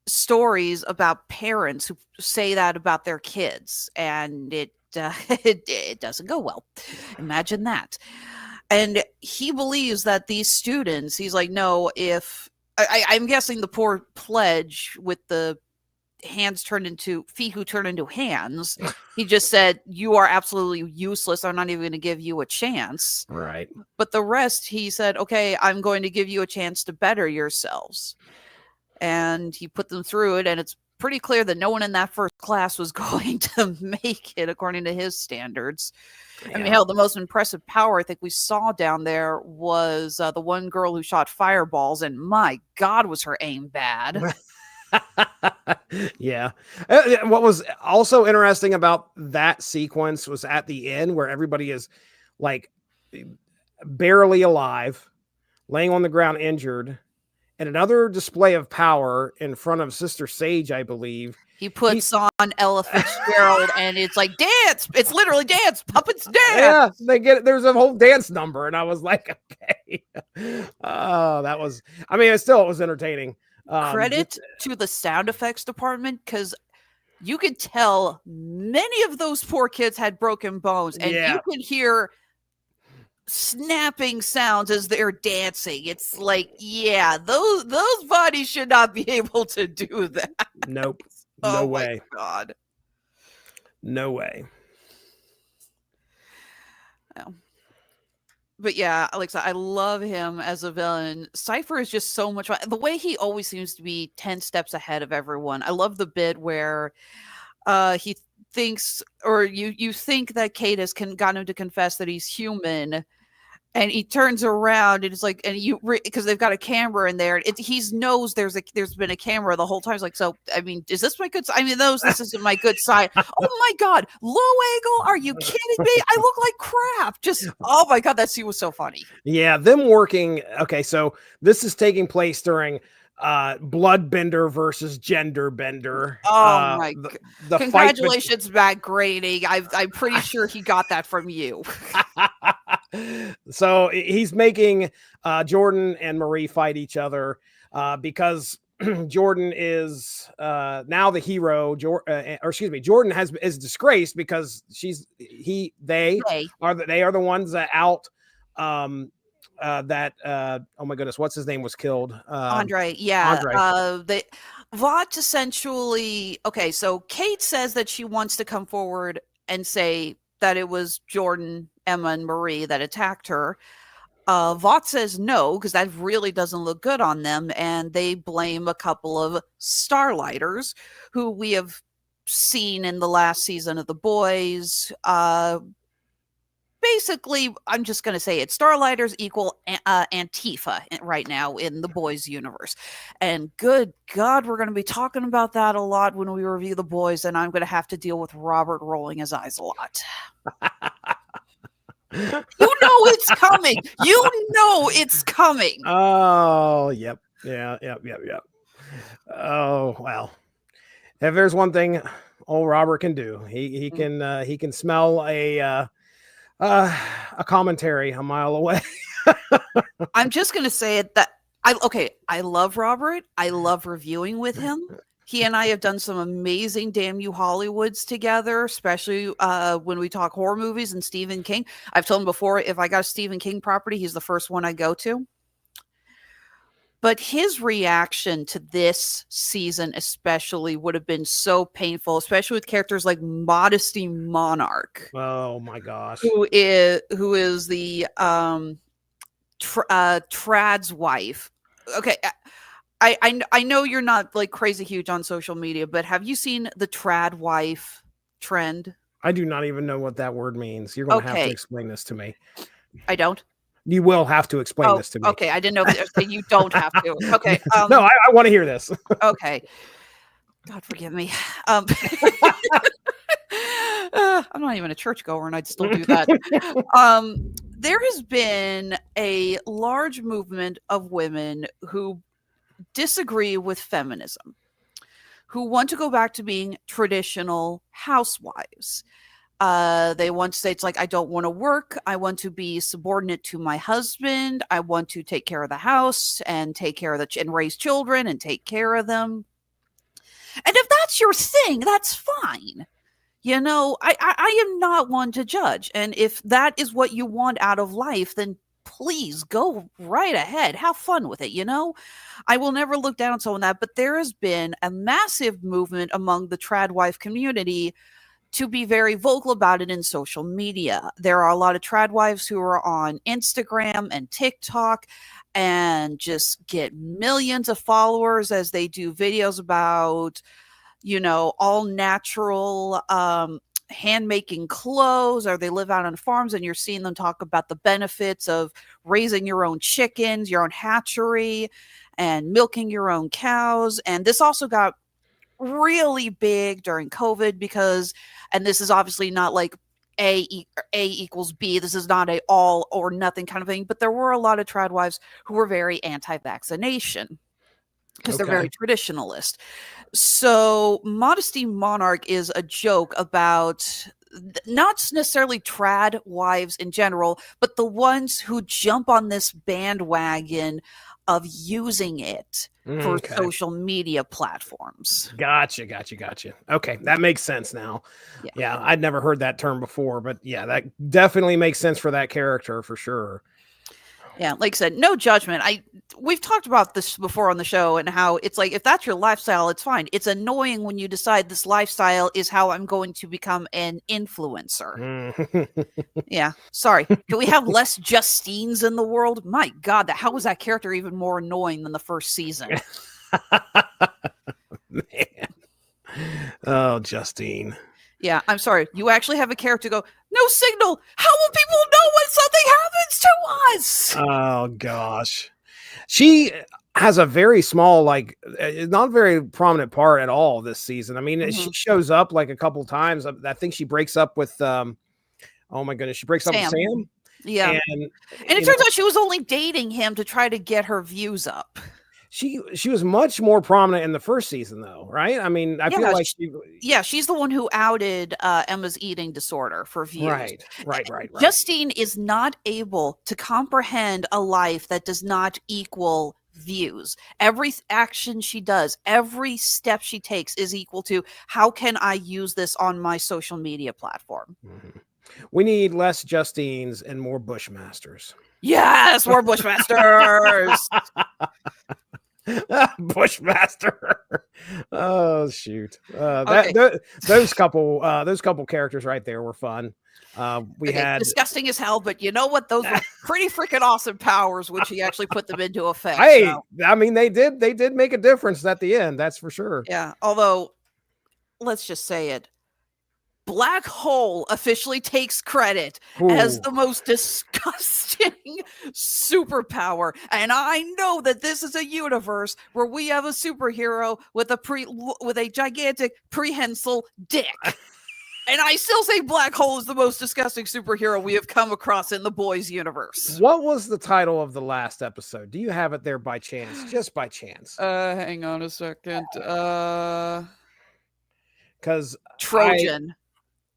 stories about parents who say that about their kids, and it doesn't go well. Imagine that. And he believes that these students, he's like, no, if I'm guessing the poor pledge with the hands turned into feet who turn into hands, he just said, you are absolutely useless. I'm not even going to give you a chance. Right. But the rest, he said, okay, I'm going to give you a chance to better yourselves. And he put them through it. And it's pretty clear that no one in that first class was going to make it according to his standards. Yeah. I mean, hell, the most impressive power I think we saw down there was the one girl who shot fireballs, and my God, was her aim bad. Yeah. What was also interesting about that sequence was at the end, where everybody is like barely alive, laying on the ground injured, and another display of power in front of Sister Sage, I believe. He puts on Ella Fitzgerald, and it's like dance. It's literally dance. Puppets dance. Yeah, they get it. There's a whole dance number, and I was like, okay. Oh, that was. I mean, it was entertaining. Credit to the sound effects department, because you could tell many of those poor kids had broken bones, and you could hear snapping sounds as they're dancing. It's like, yeah, those bodies should not be able to do that. Nope. No way. My God. No way. Oh. But yeah, Alexa, I love him as a villain. Cypher is just so much fun. The way he always seems to be 10 steps ahead of everyone. I love the bit where he thinks, or you think that Kate has got him to confess that he's human, and he turns around and it's like, and because they've got a camera in there, he knows there's been a camera the whole time. It's like, so I mean, is this my good side? I mean, this isn't my good side. Oh my God, low angle? Are you kidding me? I look like crap. Just oh my God, that scene was so funny. Yeah, them working. Okay, so this is taking place during Bloodbender versus Genderbender. Oh my God. The Congratulations, Matt Groening. I'm pretty sure he got that from you. So he's making Jordan and Marie fight each other because Jordan is now the hero. Jordan is disgraced because they are the ones that out oh my goodness, what's his name was killed? Andre. Vought essentially, okay, so Kate says that she wants to come forward and say that it was Jordan, Emma, and Marie that attacked her. Vought says no, because that really doesn't look good on them, and they blame a couple of Starlighters who we have seen in the last season of The Boys. Basically, I'm just going to say it. Starlighters equal Antifa right now in the Boys universe. And good God, we're going to be talking about that a lot when we review The Boys, and I'm going to have to deal with Robert rolling his eyes a lot. You know it's coming. You know it's coming. Oh, yep. Yeah. Oh, well. If there's one thing old Robert can do, he can smell a commentary a mile away. I'm just going to say it that I love Robert. I love reviewing with him. He and I have done some amazing Damn You Hollywoods together, especially when we talk horror movies and Stephen King. I've told him before, if I got a Stephen King property, he's the first one I go to. But his reaction to this season especially would have been so painful, especially with characters like Modesty Monarch, Oh my gosh. who is the Trad's wife. Okay, I know you're not like crazy huge on social media, but have you seen the Trad wife trend? I do not even know what that word means. You're going to have to Okay. explain this to me. I don't. You will have to explain Oh, this to me. okay. I didn't know if you don't have to. Okay. No, I want to hear this. Okay. God forgive me. I'm not even a churchgoer, and I'd still do that. There has been a large movement of women who disagree with feminism, who want to go back to being traditional housewives. They want to say, it's like, I don't want to work. I want to be subordinate to my husband. I want to take care of the house and take care of and raise children and take care of them. And if that's your thing, that's fine. You know, I am not one to judge. And if that is what you want out of life, then please go right ahead. Have fun with it. You know, I will never look down on someone that, but there has been a massive movement among the trad wife community to be very vocal about it in social media. There are a lot of trad wives who are on Instagram and TikTok and just get millions of followers as they do videos about, you know, all natural hand making clothes, or they live out on farms, and you're seeing them talk about the benefits of raising your own chickens, your own hatchery, and milking your own cows. And this also got really big during COVID because, and this is obviously not like A equals B. This is not a all or nothing kind of thing, but there were a lot of trad wives who were very anti-vaccination because they're very traditionalist. So Modesty Monarch is a joke about not necessarily trad wives in general, but the ones who jump on this bandwagon of using it for social media platforms. Gotcha. Okay, that makes sense now. Yeah, I'd never heard that term before, but yeah, that definitely makes sense for that character for sure. Yeah, like I said, no judgment. We've talked about this before on the show and how it's like, if that's your lifestyle, it's fine. It's annoying when you decide this lifestyle is how I'm going to become an influencer. Yeah, sorry. Can we have less Justines in the world? My God, how was that character even more annoying than the first season? Man. Oh, Justine. Yeah, I'm sorry. You actually have a character go, no signal. How will people know when something happens to us? Oh, gosh. She has a very small, like, not very prominent part at all this season. I mean, she shows up like a couple times. I think she breaks up with, oh my goodness, she breaks up with Sam. Yeah. And it turns out she was only dating him to try to get her views up. She was much more prominent in the first season, though, right? I mean, I feel like she's the one who outed Emma's eating disorder for views. Right. Justine is not able to comprehend a life that does not equal views. Every action she does, every step she takes is equal to, how can I use this on my social media platform? We need less Justines and more Bushmasters. Yes, more Bushmasters. Bushmaster. Oh shoot. Those couple characters right there were fun. We had disgusting as hell, but you know what? Those were pretty freaking awesome powers, which he actually put them into effect. Hey, so. I mean, they did make a difference at the end. That's for sure. Yeah. Although, let's just say it. Black Hole officially takes credit as the most disgusting superpower. And I know that this is a universe where we have a superhero with a gigantic prehensile dick. And I still say Black Hole is the most disgusting superhero we have come across in the boys universe. What was the title of the last episode? Do you have it there by chance? Just by chance. Hang on a second. Because Trojan.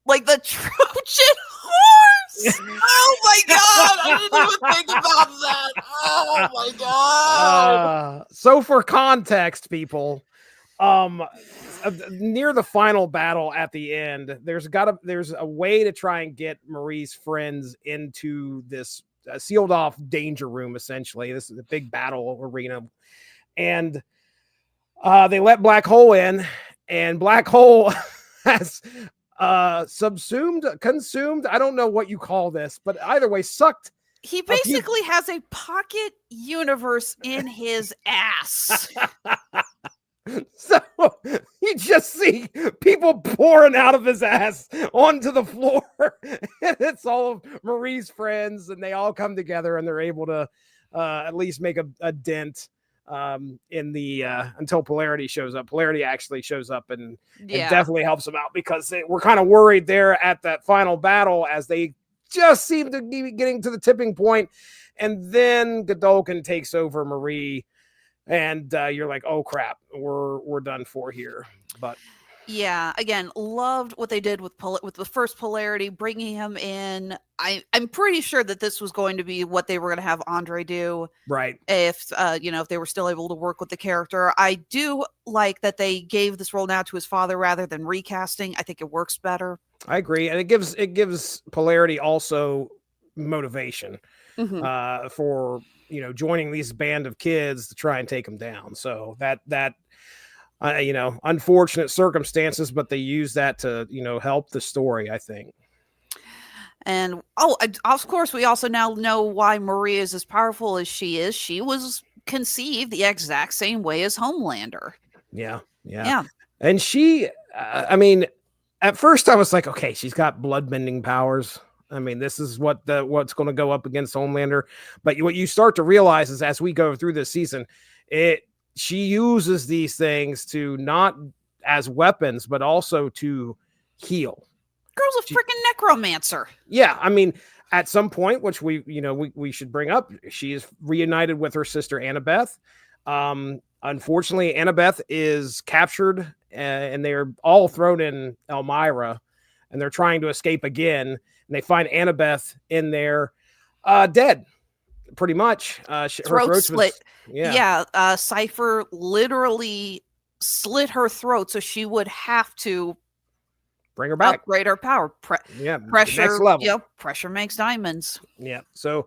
Like the Trojan horse. Oh my God. I didn't even think about that. Oh my God. So for context, people, near the final battle at the end, there's a way to try and get Marie's friends into this a sealed off danger room. Essentially, this is a big battle arena, and they let Black Hole in, and Black Hole has consumed. I don't know what you call this, but either way, sucked. He basically has a pocket universe in his ass. So you just see people pouring out of his ass onto the floor. And it's all of Marie's friends, and they all come together, and they're able to at least make a dent in the until Polarity shows up. Polarity actually shows up and definitely helps them out, because we're kind of worried there at that final battle as they just seem to be getting to the tipping point, and then Godolkin takes over Marie. And you're like, oh crap, we're done for here. But yeah, again, loved what they did with the first Polarity, bringing him in. I'm pretty sure that this was going to be what they were going to have Andre do, right? If if they were still able to work with the character. I do like that they gave this role now to his father rather than recasting. I think it works better. I agree, and it gives Polarity also motivation for joining these band of kids to try and take them down. So that unfortunate circumstances, but they use that to help the story, I think. And of course, we also now know why Marie is as powerful as she is. She was conceived the exact same way as Homelander. Yeah. And she, at first I was like, okay, she's got blood-bending powers. I mean, this is what's going to go up against Homelander. But what you start to realize is, as we go through this season, she uses these things to not as weapons, but also to heal. Girl's a freaking necromancer. Yeah, I mean, at some point, which we should bring up, she is reunited with her sister Annabeth. Unfortunately, Annabeth is captured, and they're all thrown in Elmira, and they're trying to escape again. And they find Annabeth in there, dead, pretty much. Her throat slit. Cypher literally slit her throat, so she would have to bring her back, upgrade her power. Pressure, next level. Pressure makes diamonds. Yeah. So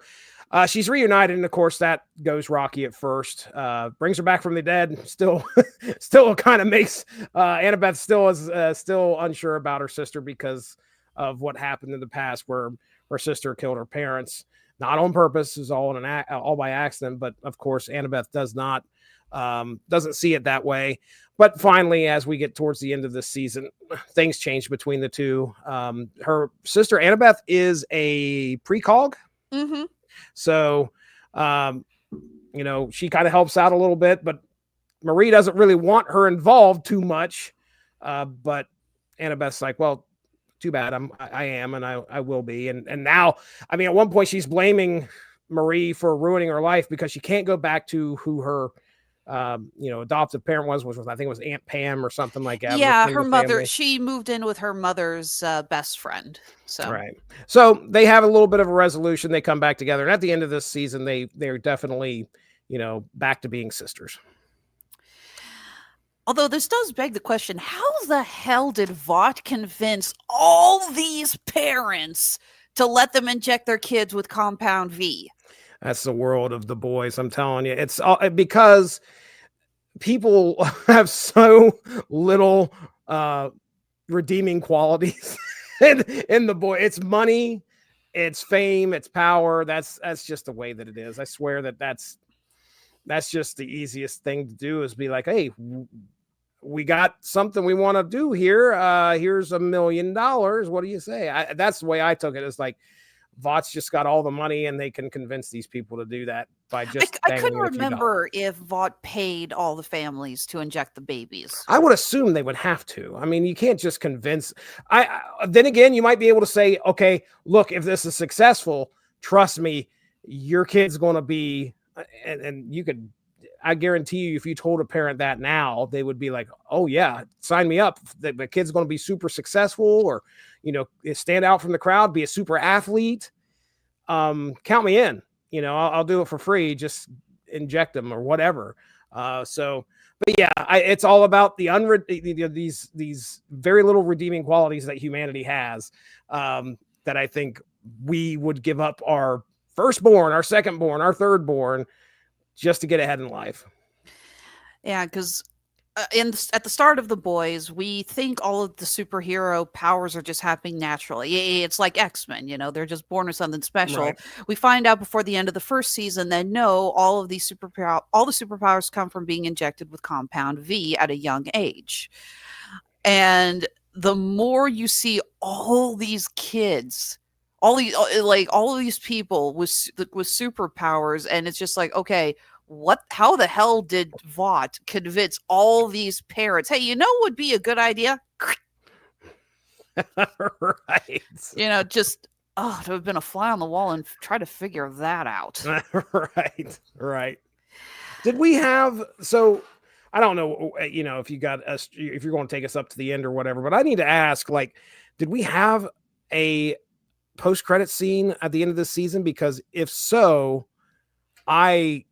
she's reunited, and of course that goes rocky at first. Brings her back from the dead. Still kind of makes Annabeth still unsure about her sister because of what happened in the past, where her sister killed her parents, not on purpose. It was all by accident. But of course, Annabeth doesn't see it that way. But finally, as we get towards the end of this season, things change between the two. Her sister Annabeth is a precog. Mm-hmm. So, she kind of helps out a little bit, but Marie doesn't really want her involved too much. But Annabeth's like, well, too bad. I am, and I will be. And now, at one point she's blaming Marie for ruining her life because she can't go back to who her, adoptive parent was, which was, I think it was Aunt Pam or something like that. Yeah, her mother. She moved in with her mother's best friend. So right. So they have a little bit of a resolution. They come back together, and at the end of this season, they're definitely, back to being sisters. Although this does beg the question, how the hell did Vought convince all these parents to let them inject their kids with Compound V? That's the world of the boys. I'm telling you, it's all because people have so little redeeming qualities in the boy. It's money, it's fame, it's power. That's just the way that it is. I swear that's just the easiest thing to do, is be like, hey, we got something we want to do here. Here's $1 million. What do you say? That's the way I took it. It's like, Vought's just got all the money, and they can convince these people to do that by just. I couldn't remember if Vought paid all the families to inject the babies. I would assume they would have to. You can't just convince. Then again, you might be able to say, okay, look, if this is successful, trust me, your kid's going to be, and you could. I guarantee you, if you told a parent that now, they would be like, oh yeah, sign me up. The kid's going to be super successful, or, stand out from the crowd, be a super athlete. Count me in, I'll do it for free. Just inject them or whatever. But yeah, it's all about these very little redeeming qualities that humanity has, that I think we would give up our firstborn, our secondborn, our thirdborn, just to get ahead in life. Yeah, because at the start of The Boys, we think all of the superhero powers are just happening naturally. It's like X-Men, they're just born with something special. Right. We find out before the end of the first season that no, all the superpowers come from being injected with Compound V at a young age. And the more you see all these kids, all of these people with superpowers, and it's just like, okay, how the hell did Vought convince all these parents, hey, what would be a good idea? Right. Just to have been a fly on the wall and try to figure that out. Right. Did we have, so I don't know, if you got us, if you're going to take us up to the end or whatever, but I need to ask, did we have a post-credit scene at the end of this season? Because if so, I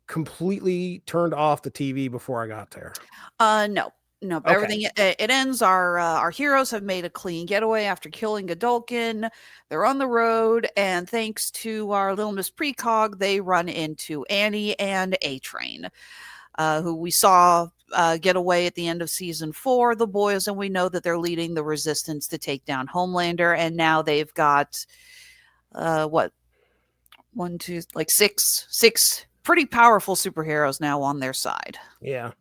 completely turned off the TV before I got there. No. Okay. Everything it ends. Our heroes have made a clean getaway after killing Godolkin. They're on the road, and thanks to our little Miss Precog, they run into Annie and A-Train, who we saw get away at the end of season 4, The Boys, and we know that they're leading the resistance to take down Homelander, and now they've got six pretty powerful superheroes now on their side. Yeah.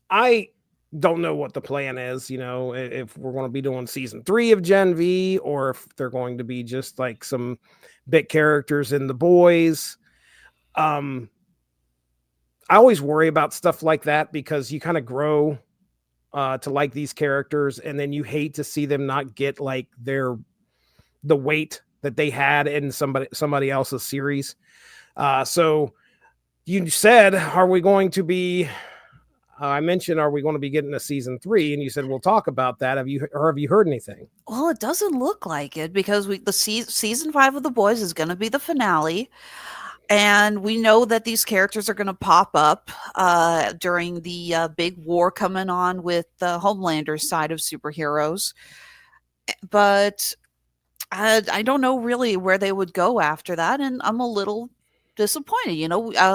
I don't know what the plan is, if we're going to be doing season 3 of Gen V, or if they're going to be just like some bit characters in The Boys. I always worry about stuff like that because you kind of grow to like these characters, and then you hate to see them not get like the weight that they had in somebody else's series. So you said, are we going to be, I mentioned, are we going to be getting a season 3? And you said, we'll talk about that. Have you heard anything? Well, it doesn't look like it, because season 5 of The Boys is going to be the finale. And we know that these characters are going to pop up during the big war coming on with the Homelander's side of superheroes. But I don't know really where they would go after that. And I'm a little disappointed.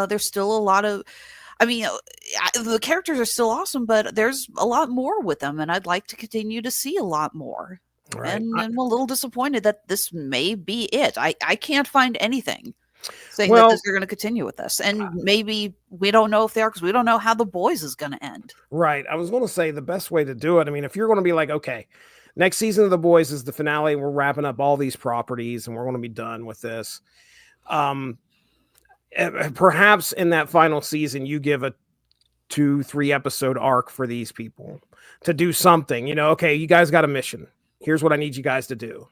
There's still a lot of, the characters are still awesome, but there's a lot more with them. And I'd like to continue to see a lot more. Right. And I'm a little disappointed that this may be it. I can't find anything saying that they're going to continue with this. And maybe we don't know if they are, because we don't know how The Boys is going to end. Right. I was going to say the best way to do it, if you're going to be like, okay, next season of The Boys is the finale, we're wrapping up all these properties and we're going to be done with this. Perhaps in that final season, you give a 2-3 episode arc for these people to do something. Okay, you guys got a mission. Here's what I need you guys to do.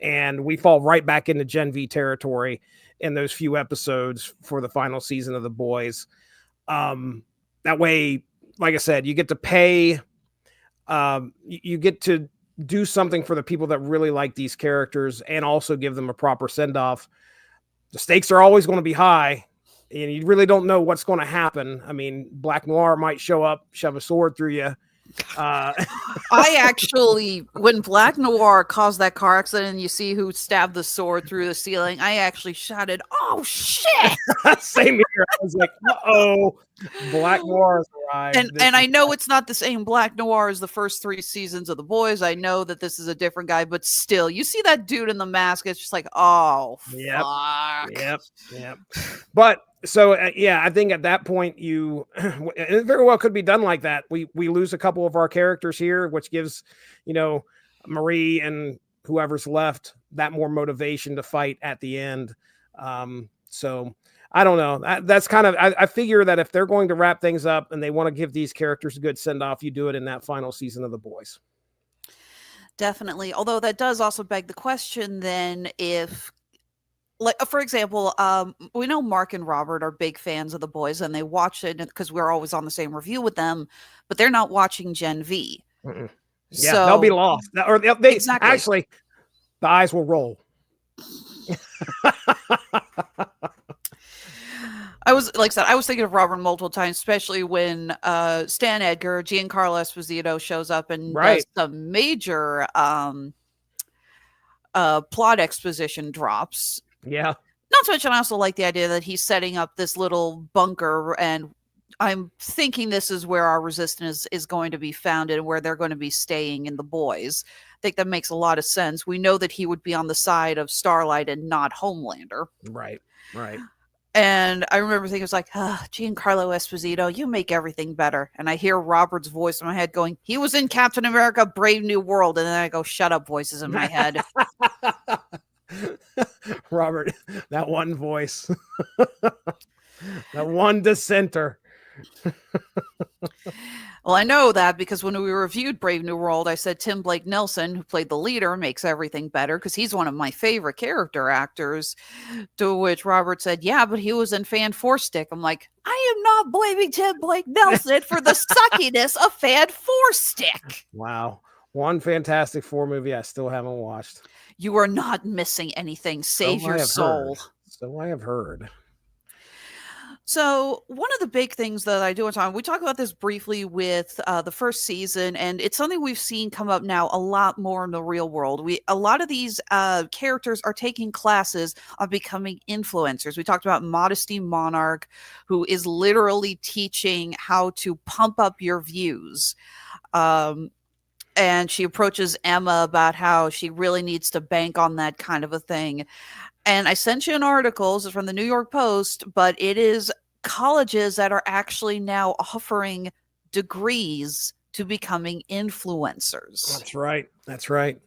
And we fall right back into Gen V territory in those few episodes for the final season of The Boys. That way, like I said, you get to pay, you get to do something for the people that really like these characters, and also give them a proper send-off. The stakes are always going to be high, and you really don't know what's going to happen. Black Noir might show up, shove a sword through you. I actually, when Black Noir caused that car accident and you see who stabbed the sword through the ceiling, I actually shouted, "Oh shit!" Same here. I was like, "Uh-oh, Black Noir has arrived." And I know it's not the same Black Noir as the first 3 seasons of The Boys. I know that this is a different guy, but still, you see that dude in the mask, it's just like, oh, fuck. Yep. But so, I think at that point, it very well could be done like that. We lose a couple of our characters here, which gives, Marie and whoever's left that more motivation to fight at the end. So I don't know. That's kind of, I figure that if they're going to wrap things up and they want to give these characters a good send off, you do it in that final season of The Boys. Definitely. Although that does also beg the question then, if, like, for example, we know Mark and Robert are big fans of The Boys, and they watch it because we're always on the same review with them, but they're not watching Gen V. Mm-mm. Yeah, so, they'll be lost. Or they exactly. Actually, the eyes will roll. I was thinking of Robert multiple times, especially when Stan Edgar, Giancarlo Esposito shows up and does some major plot exposition drops. Yeah. Not to mention, I also like the idea that he's setting up this little bunker, and I'm thinking this is where our resistance is going to be founded, where they're going to be staying in the boys. I think that makes a lot of sense. We know that he would be on the side of Starlight and not Homelander. Right. And I remember thinking, it was like, Giancarlo Esposito, you make everything better. And I hear Robert's voice in my head going, he was in Captain America, Brave New World. And then I go, shut up, voices in my head. Robert, that one voice. That one dissenter. Well, I know that because when we reviewed Brave New World, I said Tim Blake Nelson, who played the leader, makes everything better because he's one of my favorite character actors. To which Robert said, yeah, but he was in Fan Four Stick. I'm like, I am not blaming Tim Blake Nelson for the suckiness of Fan Four Stick. Wow. One Fantastic Four movie I still haven't watched. You are not missing anything. Save your soul. So I have heard. So one of the big things that I do want to talk, we talk about this briefly with the first season, and it's something we've seen come up now a lot more in the real world. A lot of these characters are taking classes on becoming influencers. We talked about Modesty Monarch, who is literally teaching how to pump up your views. And she approaches Emma about how she really needs to bank on that kind of a thing. And I sent you an article, this is from the New York Post, but it is colleges that are actually now offering degrees to becoming influencers. That's right.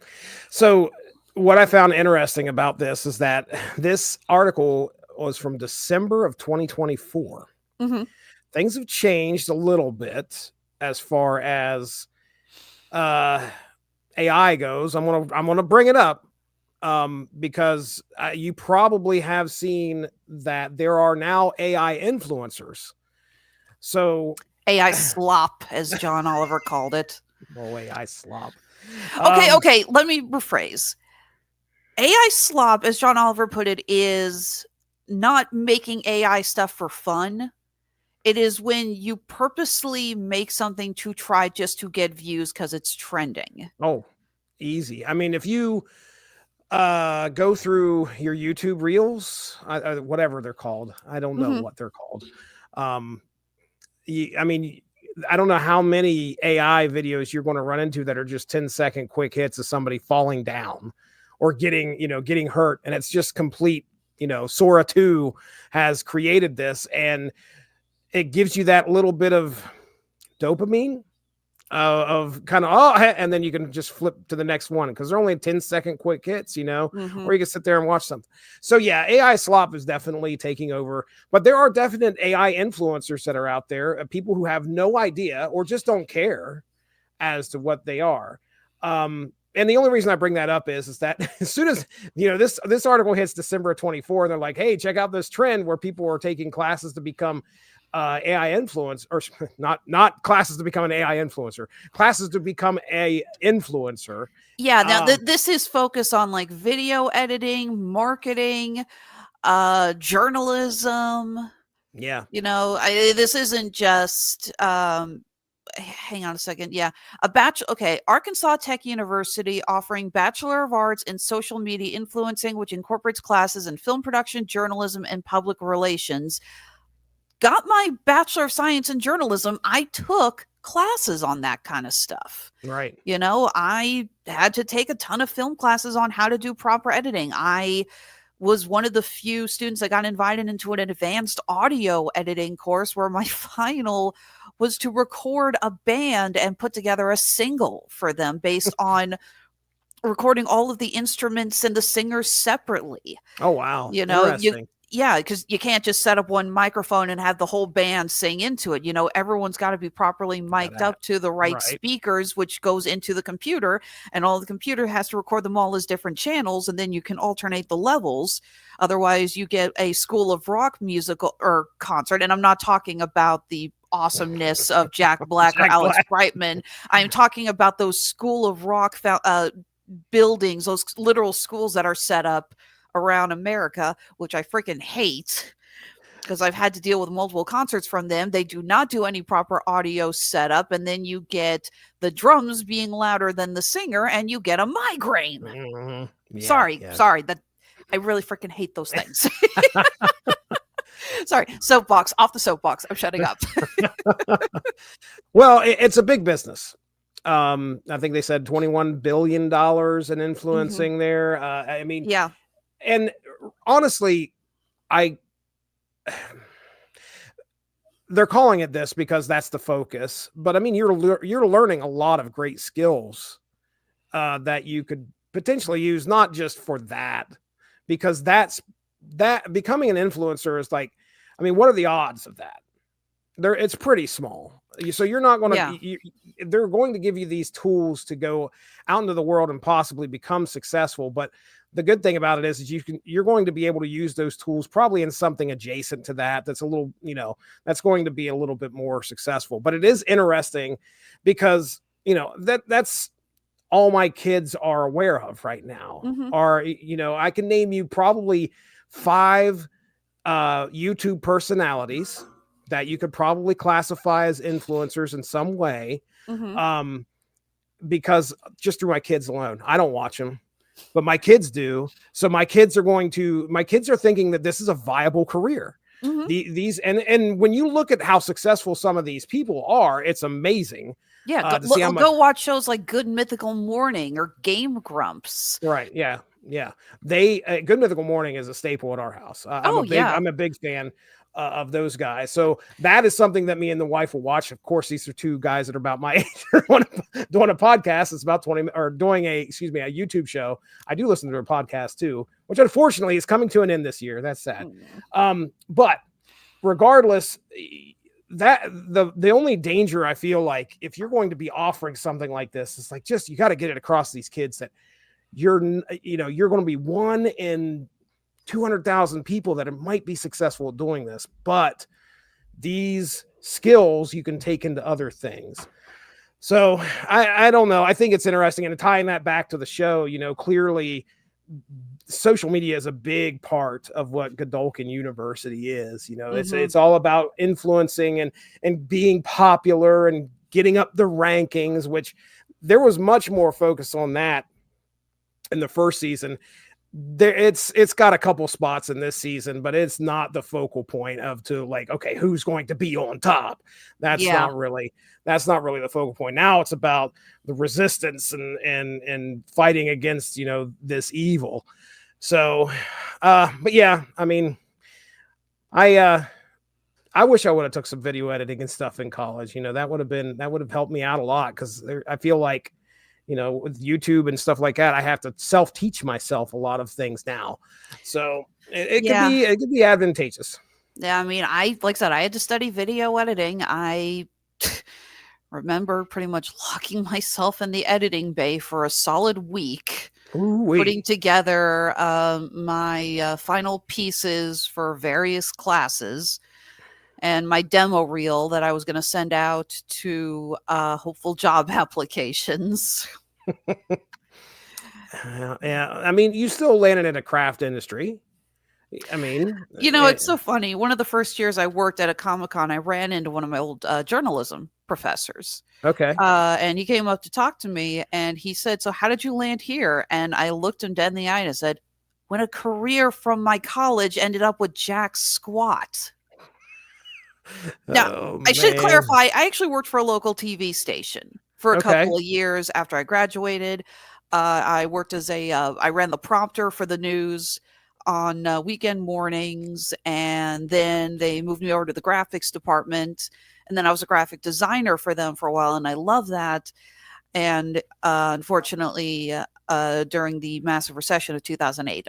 So what I found interesting about this is that this article was from December of 2024. Mm-hmm. Things have changed a little bit as far as AI goes. I'm gonna bring it up. Because you probably have seen that there are now AI influencers. So AI slop, as John Oliver called it. Oh, AI slop. Okay. Let me rephrase. AI slop, as John Oliver put it, is not making AI stuff for fun. It is when you purposely make something to try just to get views because it's trending. Oh, easy. I mean, if you go through your YouTube reels, whatever they're called. I don't know what they're called. I mean, I don't know how many AI videos you're going to run into that are just 10-second quick hits of somebody falling down or getting hurt. And it's just complete, Sora 2 has created this and it gives you that little bit of dopamine of kind of, and then you can just flip to the next one because they're only 10-second quick hits, or you can sit there and watch something. So yeah, AI slop is definitely taking over, but there are definite AI influencers that are out there, people who have no idea or just don't care as to what they are. And the only reason I bring that up is that as soon as, this article hits December of 24, they're like, hey, check out this trend where people are taking classes to become AI influence, or not classes to become an AI influencer, classes to become a influencer. Yeah. Now this is focused on like video editing, marketing, journalism. Yeah. This isn't just, hang on a second. Yeah. Arkansas Tech University offering Bachelor of Arts in Social Media Influencing, which incorporates classes in film production, journalism, and public relations. Got my Bachelor of Science in Journalism. I took classes on that kind of stuff. Right. I had to take a ton of film classes on how to do proper editing. I was one of the few students that got invited into an advanced audio editing course where my final was to record a band and put together a single for them based on recording all of the instruments and the singers separately. Oh, wow. Interesting. Yeah, because you can't just set up one microphone and have the whole band sing into it. Everyone's got to be properly mic'd up to the right speakers, which goes into the computer, and all the computer has to record them all as different channels, and then you can alternate the levels. Otherwise, you get a School of Rock musical or concert, and I'm not talking about the awesomeness of Jack Black or Alex Brightman. I'm talking about those School of Rock buildings, those literal schools that are set up around America, which I freaking hate. because I've had to deal with multiple concerts from them. They do not do any proper audio setup, and then you get the drums being louder than the singer, and you get a migraine. Yeah, Sorry, yeah. that I really freaking hate those things. Sorry, soapbox, off the soapbox. I'm shutting up. Well, it's a big business. I think they said $21 billion in influencing there. I mean, Yeah. and honestly, they're calling it this because that's the focus. But I mean, you're learning a lot of great skills that you could potentially use, not just for that, because that becoming an influencer is like, I mean, what are the odds of that? It's pretty small. So you're not going to, they're going to give you these tools to go out into the world and possibly become successful. But the good thing about it is you're going to be able to use those tools probably in something adjacent to that. That's a little, that's going to be a little bit more successful. But it is interesting because, that's all my kids are aware of right now. Are, I can name you probably 5 YouTube personalities that you could probably classify as influencers in some way. Because just through my kids alone, I don't watch them, but my kids do. So my kids are thinking that this is a viable career. And when you look at how successful some of these people are, it's amazing. Yeah. Go watch shows like Good Mythical Morning or Game Grumps. Right. Yeah. Yeah. Good Mythical Morning is a staple at our house. I'm a big fan of those guys. So that is something that me and the wife will watch. Of course, these are 2 guys that are about my age doing a podcast. It's about 20 or doing a YouTube show. I do listen to their podcast too, which unfortunately is coming to an end this year. That's sad. But regardless, that the only danger I feel like if you're going to be offering something like this, it's like, you got to get it across these kids that you're going to be one in 200,000 people that might be successful at doing this, but these skills you can take into other things. So I don't know. I think it's interesting, and tying that back to the show, clearly social media is a big part of what Godolphin University is. It's all about influencing and being popular and getting up the rankings, which there was much more focus on that in the first season. It's got a couple spots in this season, but it's not the focal point okay, who's going to be on top. That's not really the focal point. Now it's about the resistance and fighting against, this evil. So, but yeah, I mean, I wish I would have took some video editing and stuff in college. That would have helped me out a lot. 'Cause I feel like, with YouTube and stuff like that, I have to self-teach myself a lot of things now. So it could be advantageous. Yeah. I mean, like I said, I had to study video editing. I remember pretty much locking myself in the editing bay for a solid week, putting together my final pieces for various classes and my demo reel that I was going to send out to hopeful job applications. Yeah. I mean, you still landed in a craft industry. I mean, it's so funny. One of the first years I worked at a Comic-Con, I ran into one of my old journalism professors. Okay. And he came up to talk to me and he said, "So how did you land here?" And I looked him dead in the eye and I said, "When a career from my college ended up with jack squat." Now, I should clarify, I actually worked for a local TV station for a couple of years after I graduated. I worked as I ran the prompter for the news on weekend mornings, and then they moved me over to the graphics department, and then I was a graphic designer for them for a while, and I love that. And unfortunately, during the massive recession of 2008,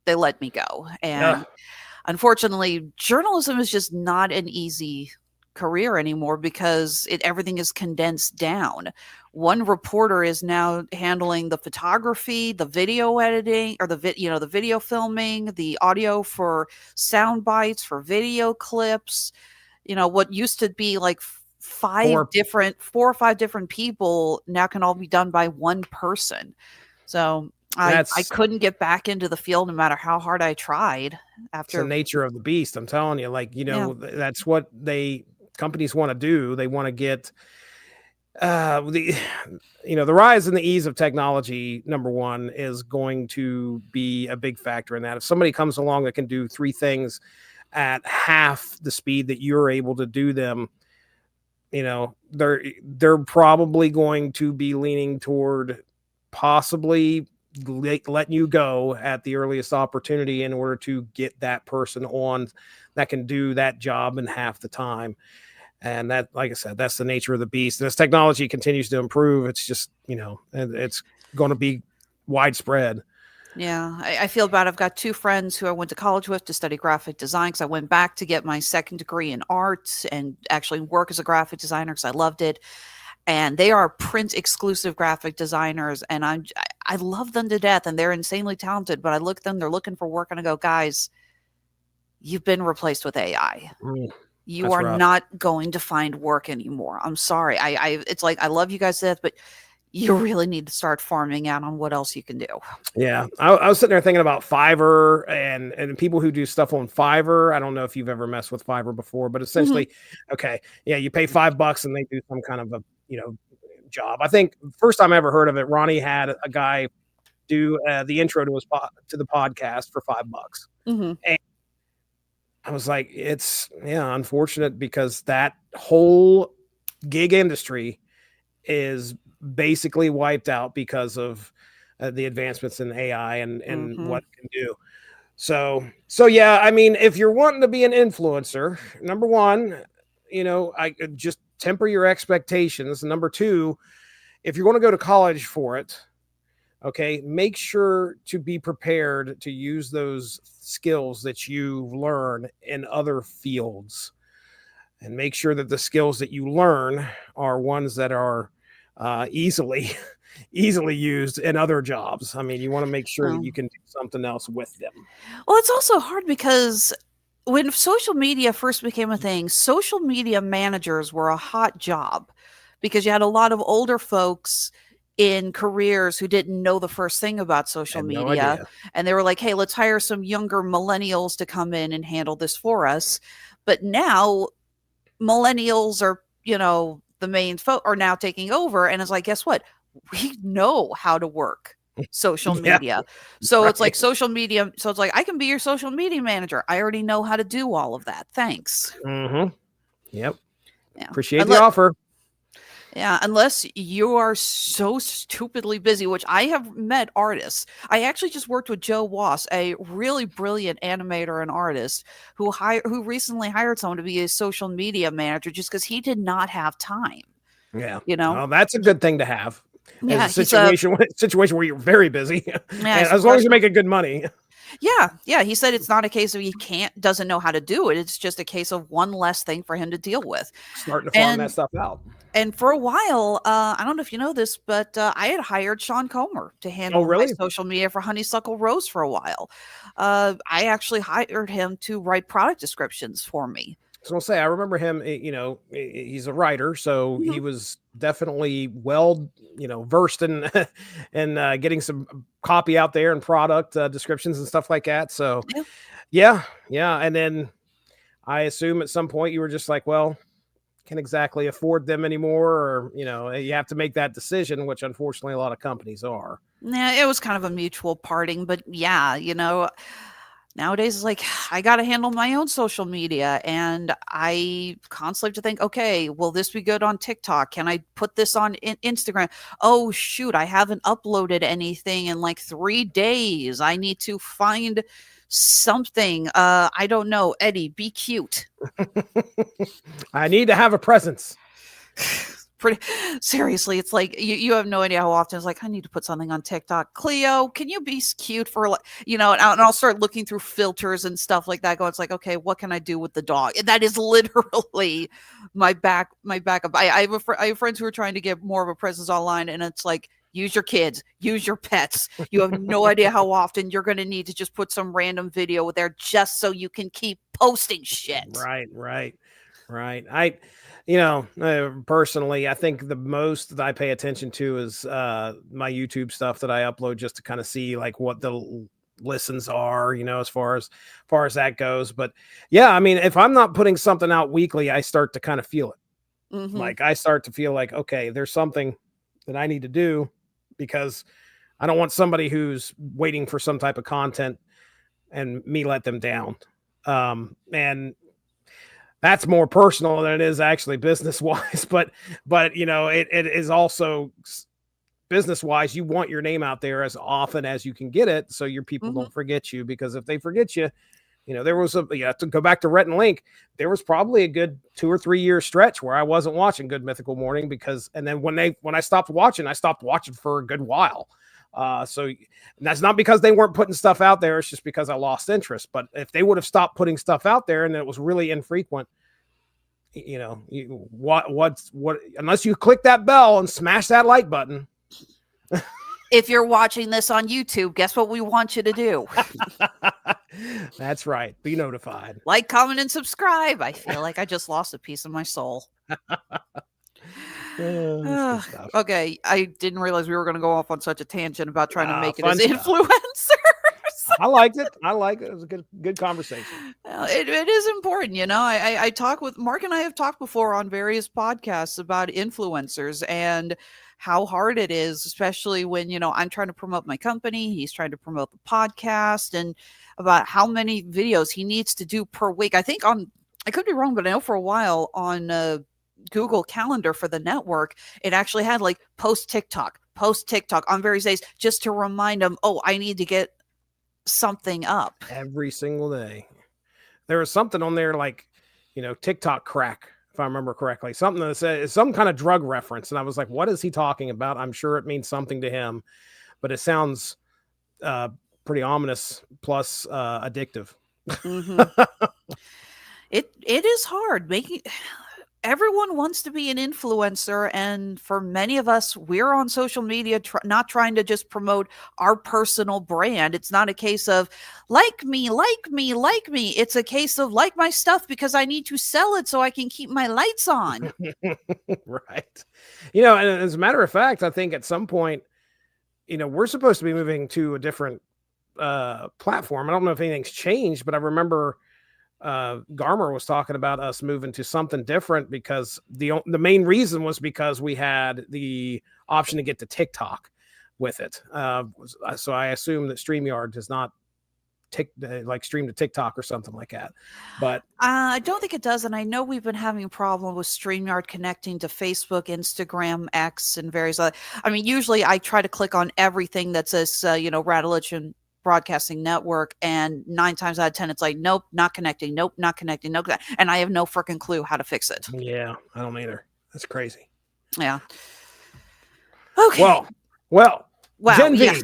they let me go. And unfortunately, journalism is just not an easy career anymore because everything is condensed down. One reporter is now handling the photography, the video editing, or the video filming, the audio for sound bites, for video clips. What used to be like 4 or 5 different people now can all be done by one person. So I That's couldn't get back into the field no matter how hard I tried it's the after. nature of the beast. I'm telling you, like, you Yeah. know, that's what companies want to do. They want to get the the rise and the ease of technology. Number one is going to be a big factor in that. If somebody comes along that can do 3 things at half the speed that you're able to do them, they're probably going to be leaning toward possibly letting you go at the earliest opportunity in order to get that person on that can do that job in half the time. And that, like I said, that's the nature of the beast. And as technology continues to improve, it's just, it's going to be widespread. Yeah, I feel bad. I've got 2 friends who I went to college with to study graphic design because I went back to get my second degree in art and actually work as a graphic designer because I loved it. And they are print exclusive graphic designers, and I love them to death, and they're insanely talented. But I look at them; they're looking for work, and I go, guys, you've been replaced with AI. You That's are rough. not going to find work anymore. I'm sorry. It's like I love you guys to death, but you really need to start farming out on what else you can do. Yeah. I was sitting there thinking about Fiverr and people who do stuff on Fiverr. I don't know if you've ever messed with Fiverr before, but essentially, okay, yeah, you pay $5 and they do some kind of a, job. I think first time I ever heard of it, Ronnie had a guy do the intro to the podcast for $5. Mm-hmm. And I was like, it's unfortunate because that whole gig industry is basically wiped out because of the advancements in AI and what it can do. So yeah, I mean, if you're wanting to be an influencer, number one, I just temper your expectations. Number two, if you're going to go to college for it, okay, make sure to be prepared to use those skills that you learn in other fields, and make sure that the skills that you learn are ones that are easily used in other jobs. I mean, you want to make sure that you can do something else with them. Well, it's also hard because when social media first became a thing, social media managers were a hot job because you had a lot of older folks in careers who didn't know the first thing about social no media. idea. And they were like, hey, let's hire some younger millennials to come in and handle this for us. But now millennials are, the main folk are now taking over. And it's like, guess what? We know how to work social media. So it's like social media. So it's like, I can be your social media manager. I already know how to do all of that. Thanks. Mm-hmm. Yep. Yeah. Appreciate the offer. Yeah, unless you are so stupidly busy, which I have met artists. I actually just worked with Joe Wass, a really brilliant animator and artist who recently hired someone to be a social media manager just because he did not have time. Yeah. Well, that's a good thing to have. Yeah, as a situation where you're very busy. Yeah, as long as you're making good money. Yeah. He said it's not a case of he doesn't know how to do it. It's just a case of one less thing for him to deal with. Starting to farm that stuff out. And for a while, I don't know if you know this, but I had hired Sean Comer to handle my social media for Honeysuckle Rose for a while. I actually hired him to write product descriptions for me. So I'll say, I remember him, he's a writer, so he was definitely well, versed in getting some copy out there and product descriptions and stuff like that. So yeah. And then I assume at some point you were just like, well, can't exactly afford them anymore, or, you have to make that decision, which unfortunately a lot of companies are. Yeah, it was kind of a mutual parting, but yeah, nowadays it's like I got to handle my own social media, and I constantly have to think, okay, will this be good on TikTok? Can I put this on Instagram? Oh shoot, I haven't uploaded anything in like 3 days. I need to find something. I don't know. Eddie, be cute. I need to have a presence. Pretty seriously, it's like you have no idea how often it's like, I need to put something on TikTok. Cleo, can you be cute for and I'll start looking through filters and stuff like that. It's like, okay, what can I do with the dog? That is literally my backup. I have friends who are trying to get more of a presence online, and it's like, use your kids, use your pets. You have no idea how often you're going to need to just put some random video there just so you can keep posting shit. Right. Right. Personally, I think the most that I pay attention to is my YouTube stuff that I upload just to kind of see like what the listens are, as far as that goes. But yeah, I mean, if I'm not putting something out weekly, I start to kind of feel it. Mhm. Like I start to feel like, okay, there's something that I need to do because I don't want somebody who's waiting for some type of content and me let them down. And that's more personal than it is actually business wise, but it is also business wise. You want your name out there as often as you can get it, so your people Mhm. don't forget you, because if they forget you, there was to go back to Rhett and Link, there was probably a good 2 or 3 year stretch where I wasn't watching Good Mythical Morning and then when I stopped watching for a good while. So that's not because they weren't putting stuff out there. It's just because I lost interest. But if they would have stopped putting stuff out there and it was really infrequent, unless you click that bell and smash that like button. If you're watching this on YouTube, guess what we want you to do? That's right. Be notified. Like, comment, and subscribe. I feel like I just lost a piece of my soul. Good stuff. Okay, I didn't realize we were going to go off on such a tangent about trying to make it fun as stuff. influencers. I liked it. It was a good conversation. It is important, I talk with Mark, and I have talked before on various podcasts about influencers and how hard it is, especially when, I'm trying to promote my company, he's trying to promote the podcast, and about how many videos he needs to do per week. I think I could be wrong, but I know for a while on Google Calendar for the network, it actually had like post TikTok on various days just to remind them, oh, I need to get something up every single day. There was something on there like, TikTok crack, if I remember correctly, something that said some kind of drug reference. And I was like, what is he talking about? I'm sure it means something to him, but it sounds pretty ominous plus addictive. Mm-hmm. It is hard everyone wants to be an influencer, and for many of us, we're on social media not trying to just promote our personal brand. It's not a case of like me. It's a case of like my stuff because I need to sell it so I can keep my lights on. Right. And as a matter of fact, I think at some point, we're supposed to be moving to a different platform. I don't know if anything's changed, but I remember Garmer was talking about us moving to something different because the main reason was because we had the option to get to TikTok with it. So I assume that StreamYard does not stream to TikTok or something like that. But I don't think it does. And I know we've been having a problem with StreamYard connecting to Facebook, Instagram, X, and various other. I mean, usually I try to click on everything that says, Radulich and Broadcasting Network, and 9 times out of 10 it's like, nope, not connecting, nope, not connecting, nope, and I have no freaking clue how to fix it. Yeah, I don't either. That's crazy. Yeah. Okay. Well, wow. Gen V. Yes.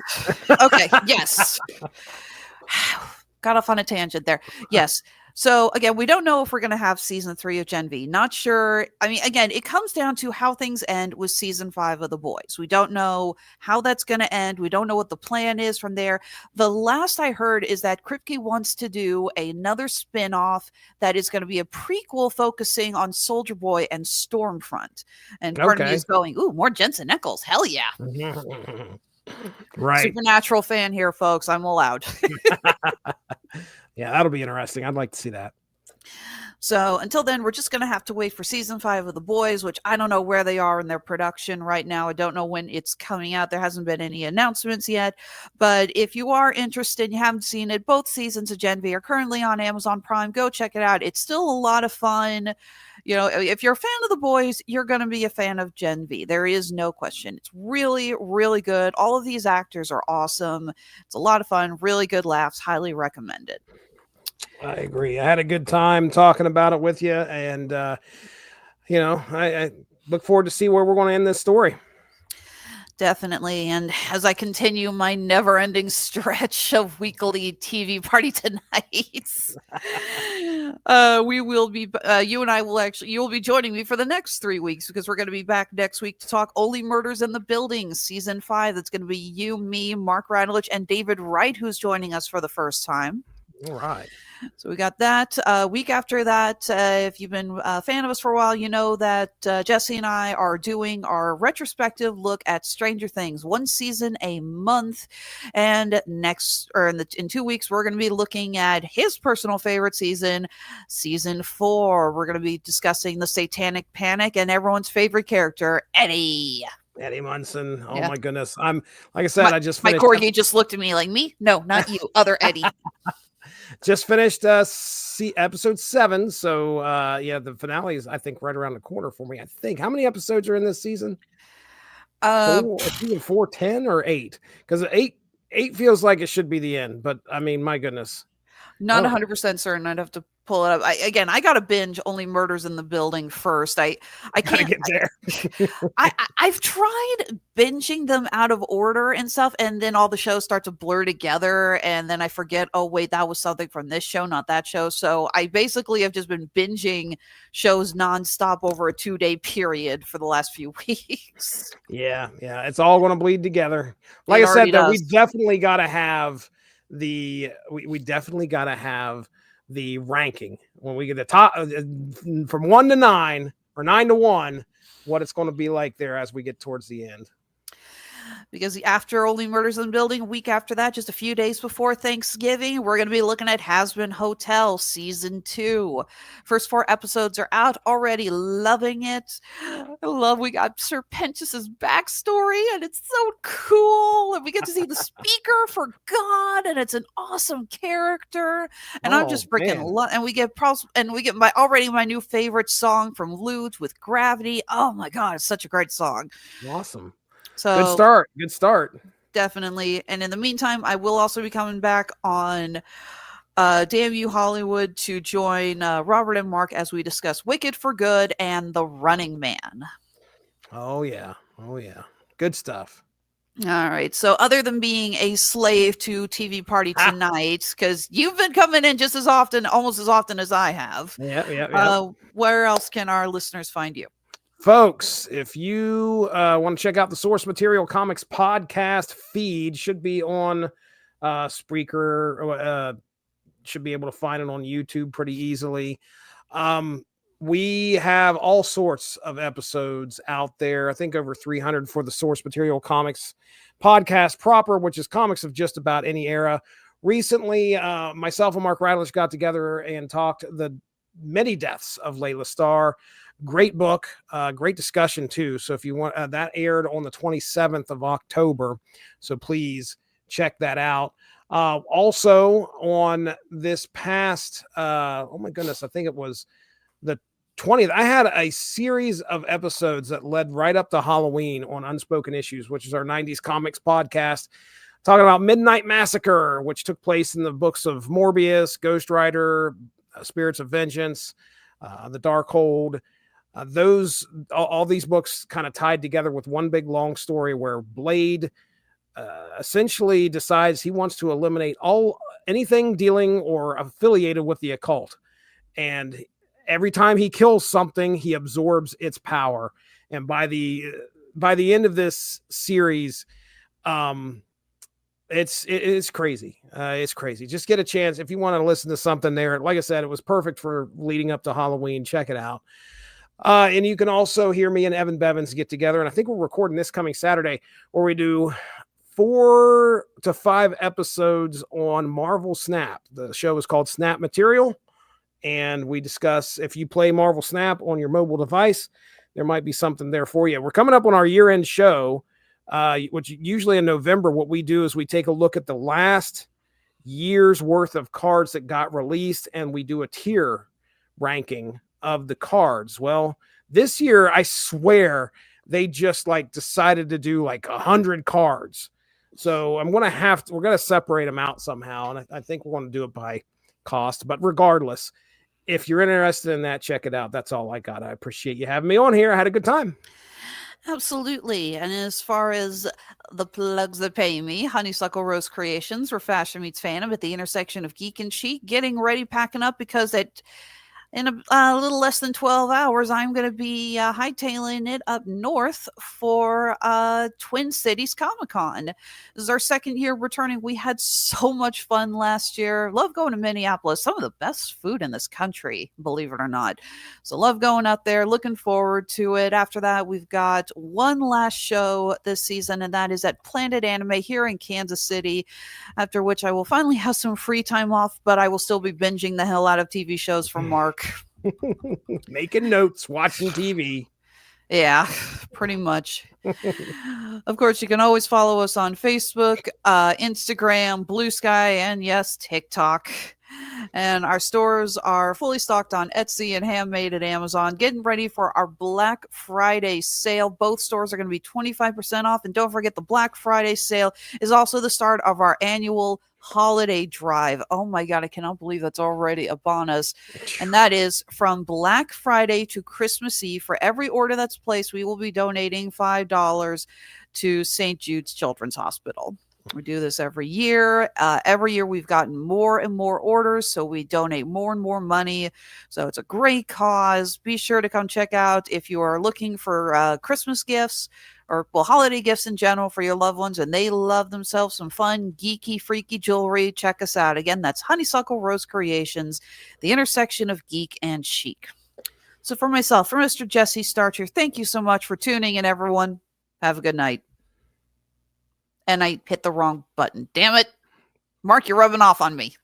Okay. Yes. Got off on a tangent there. Yes. So again, we don't know if we're going to have season 3 of Gen V. Not sure. I mean, again, it comes down to how things end with season 5 of The Boys. We don't know how that's going to end. We don't know what the plan is from there. The last I heard is that Kripke wants to do another spinoff that is going to be a prequel focusing on Soldier Boy and Stormfront. And part of me is going, ooh, more Jensen Ackles. Hell yeah. Right. Supernatural fan here, folks. I'm allowed. Yeah, that'll be interesting. I'd like to see that. So until then, we're just going to have to wait for season 5 of The Boys, which I don't know where they are in their production right now. I don't know when it's coming out. There hasn't been any announcements yet. But if you are interested, you haven't seen it, both seasons of Gen V are currently on Amazon Prime. Go check it out. It's still a lot of fun. If you're a fan of The Boys, you're going to be a fan of Gen V. There is no question. It's really, really good. All of these actors are awesome. It's a lot of fun. Really good laughs. Highly recommend it. I agree. I had a good time talking about it with you, and I look forward to see where we're going to end this story. Definitely. And as I continue my never-ending stretch of weekly TV party tonights, we will be, you and I will actually, you will be joining me for the next 3 weeks because we're going to be back next week to talk Only Murders in the Building, season 5. That's going to be you, me, Mark Radulich, and David Wright, who's joining us for the first time. All right. So we got that. Week after that, if you've been a fan of us for a while, you know that Jesse and I are doing our retrospective look at Stranger Things, one season a month. And in 2 weeks, we're going to be looking at his personal favorite season 4. We're going to be discussing the Satanic Panic and everyone's favorite character, Eddie. Eddie Munson. Oh Yeah. my goodness. I'm like I said, I just My finished corgi just looked at me like, me? No, not you, other Eddie. Just finished episode 7. So yeah, the finale is I think right around the corner for me. I think. How many episodes are in this season? 4, season 4, 10 or 8? Because 8 feels like it should be the end, but I mean, my goodness. Not 100% certain. I'd have to pull it up. I got to binge Only Murders in the Building first. I can't get there. I've tried binging them out of order and stuff, and then all the shows start to blur together, and then I forget, oh wait, that was something from this show, not that show. So I basically have just been binging shows nonstop over a 2-day period for the last few weeks. Yeah, it's all going to bleed together. Like I said, though, we definitely got to have we definitely got to have the ranking when we get the top from 1 to 9 or 9 to 1, what it's going to be like there as we get towards the end. Because after Only Murders in the Building, a week after that, just a few days before Thanksgiving, we're going to be looking at Hazbin Hotel Season 2. First 4 episodes are out already. Loving it. We got Sir Pentius's backstory, and it's so cool. And we get to see the speaker for God, and it's an awesome character. And I'm just freaking and we get my new favorite song from Luge with Gravity. Oh my God, it's such a great song. Awesome. So good start. Definitely. And in the meantime, I will also be coming back on Damn You Hollywood to join Robert and Mark as we discuss Wicked for Good and The Running Man. Oh yeah. Good stuff. All right. So other than being a slave to TV Party Tonight, because you've been coming in just as often, almost as often as I have. Yeah. Where else can our listeners find you? Folks, if you want to check out the Source Material Comics podcast feed, should be on Spreaker, should be able to find it on YouTube pretty easily. We have all sorts of episodes out there. I think over 300 for the Source Material Comics podcast proper, which is comics of just about any era. Recently, myself and Mark Radulich got together and talked the many deaths of Layla Starr. Great book, great discussion too. So if you want, that aired on the 27th of October. So please check that out. Also on this past, oh my goodness, I think it was the 20th. I had a series of episodes that led right up to Halloween on Unspoken Issues, which is our 90s comics podcast, talking about Midnight Massacre, which took place in the books of Morbius, Ghost Rider, Spirits of Vengeance, The Darkhold. All these books kind of tied together with one big long story where Blade essentially decides he wants to eliminate anything dealing or affiliated with the occult. And every time he kills something, he absorbs its power. And by the end of this series, it's crazy. It's crazy. Just get a chance if you want to listen to something there. Like I said, it was perfect for leading up to Halloween. Check it out. And you can also hear me and Evan Bevins get together. And I think we're recording this coming Saturday where we do 4 to 5 episodes on Marvel Snap. The show is called Snap Material. And we discuss if you play Marvel Snap on your mobile device, there might be something there for you. We're coming up on our year-end show, which usually in November, what we do is we take a look at the last year's worth of cards that got released, and we do a tier ranking of the cards. Well, this year, I swear they just decided to do 100 cards. So we're going to separate them out somehow. And I think we're going to do it by cost, but regardless, if you're interested in that, check it out. That's all I got. I appreciate you having me on here. I had a good time. Absolutely. And as far as the plugs that pay me, Honeysuckle Rose Creations, where fashion meets fandom at the intersection of geek and chic, getting ready, packing up because in a little less than 12 hours, I'm going to be hightailing it up north for Twin Cities Comic Con. This is our second year returning. We had so much fun last year. Love going to Minneapolis. Some of the best food in this country, believe it or not. So love going out there. Looking forward to it. After that, we've got one last show this season, and that is at Planet Anime here in Kansas City, after which I will finally have some free time off, but I will still be binging the hell out of TV shows from Mark. Making notes, watching TV. Yeah, pretty much. Of course, you can always follow us on Facebook, Instagram, Blue Sky, and yes, TikTok. And our stores are fully stocked on Etsy and Handmade at Amazon. Getting ready for our Black Friday sale. Both stores are going to be 25% off. And don't forget, the Black Friday sale is also the start of our annual holiday drive. Oh my God, I cannot believe that's already upon us. And that is from Black Friday to Christmas Eve. For every order that's placed, we will be donating $5 to St. Jude's Children's Hospital. We do this every year. Every year we've gotten more and more orders, so we donate more and more money. So it's a great cause. Be sure to come check out if you are looking for Christmas gifts or holiday gifts in general for your loved ones, and they love themselves some fun, geeky, freaky jewelry. Check us out. Again, that's Honeysuckle Rose Creations, the intersection of geek and chic. So for myself, for Mr. Jesse Starcher, thank you so much for tuning in, everyone. Have a good night. And I hit the wrong button. Damn it. Mark, you're rubbing off on me.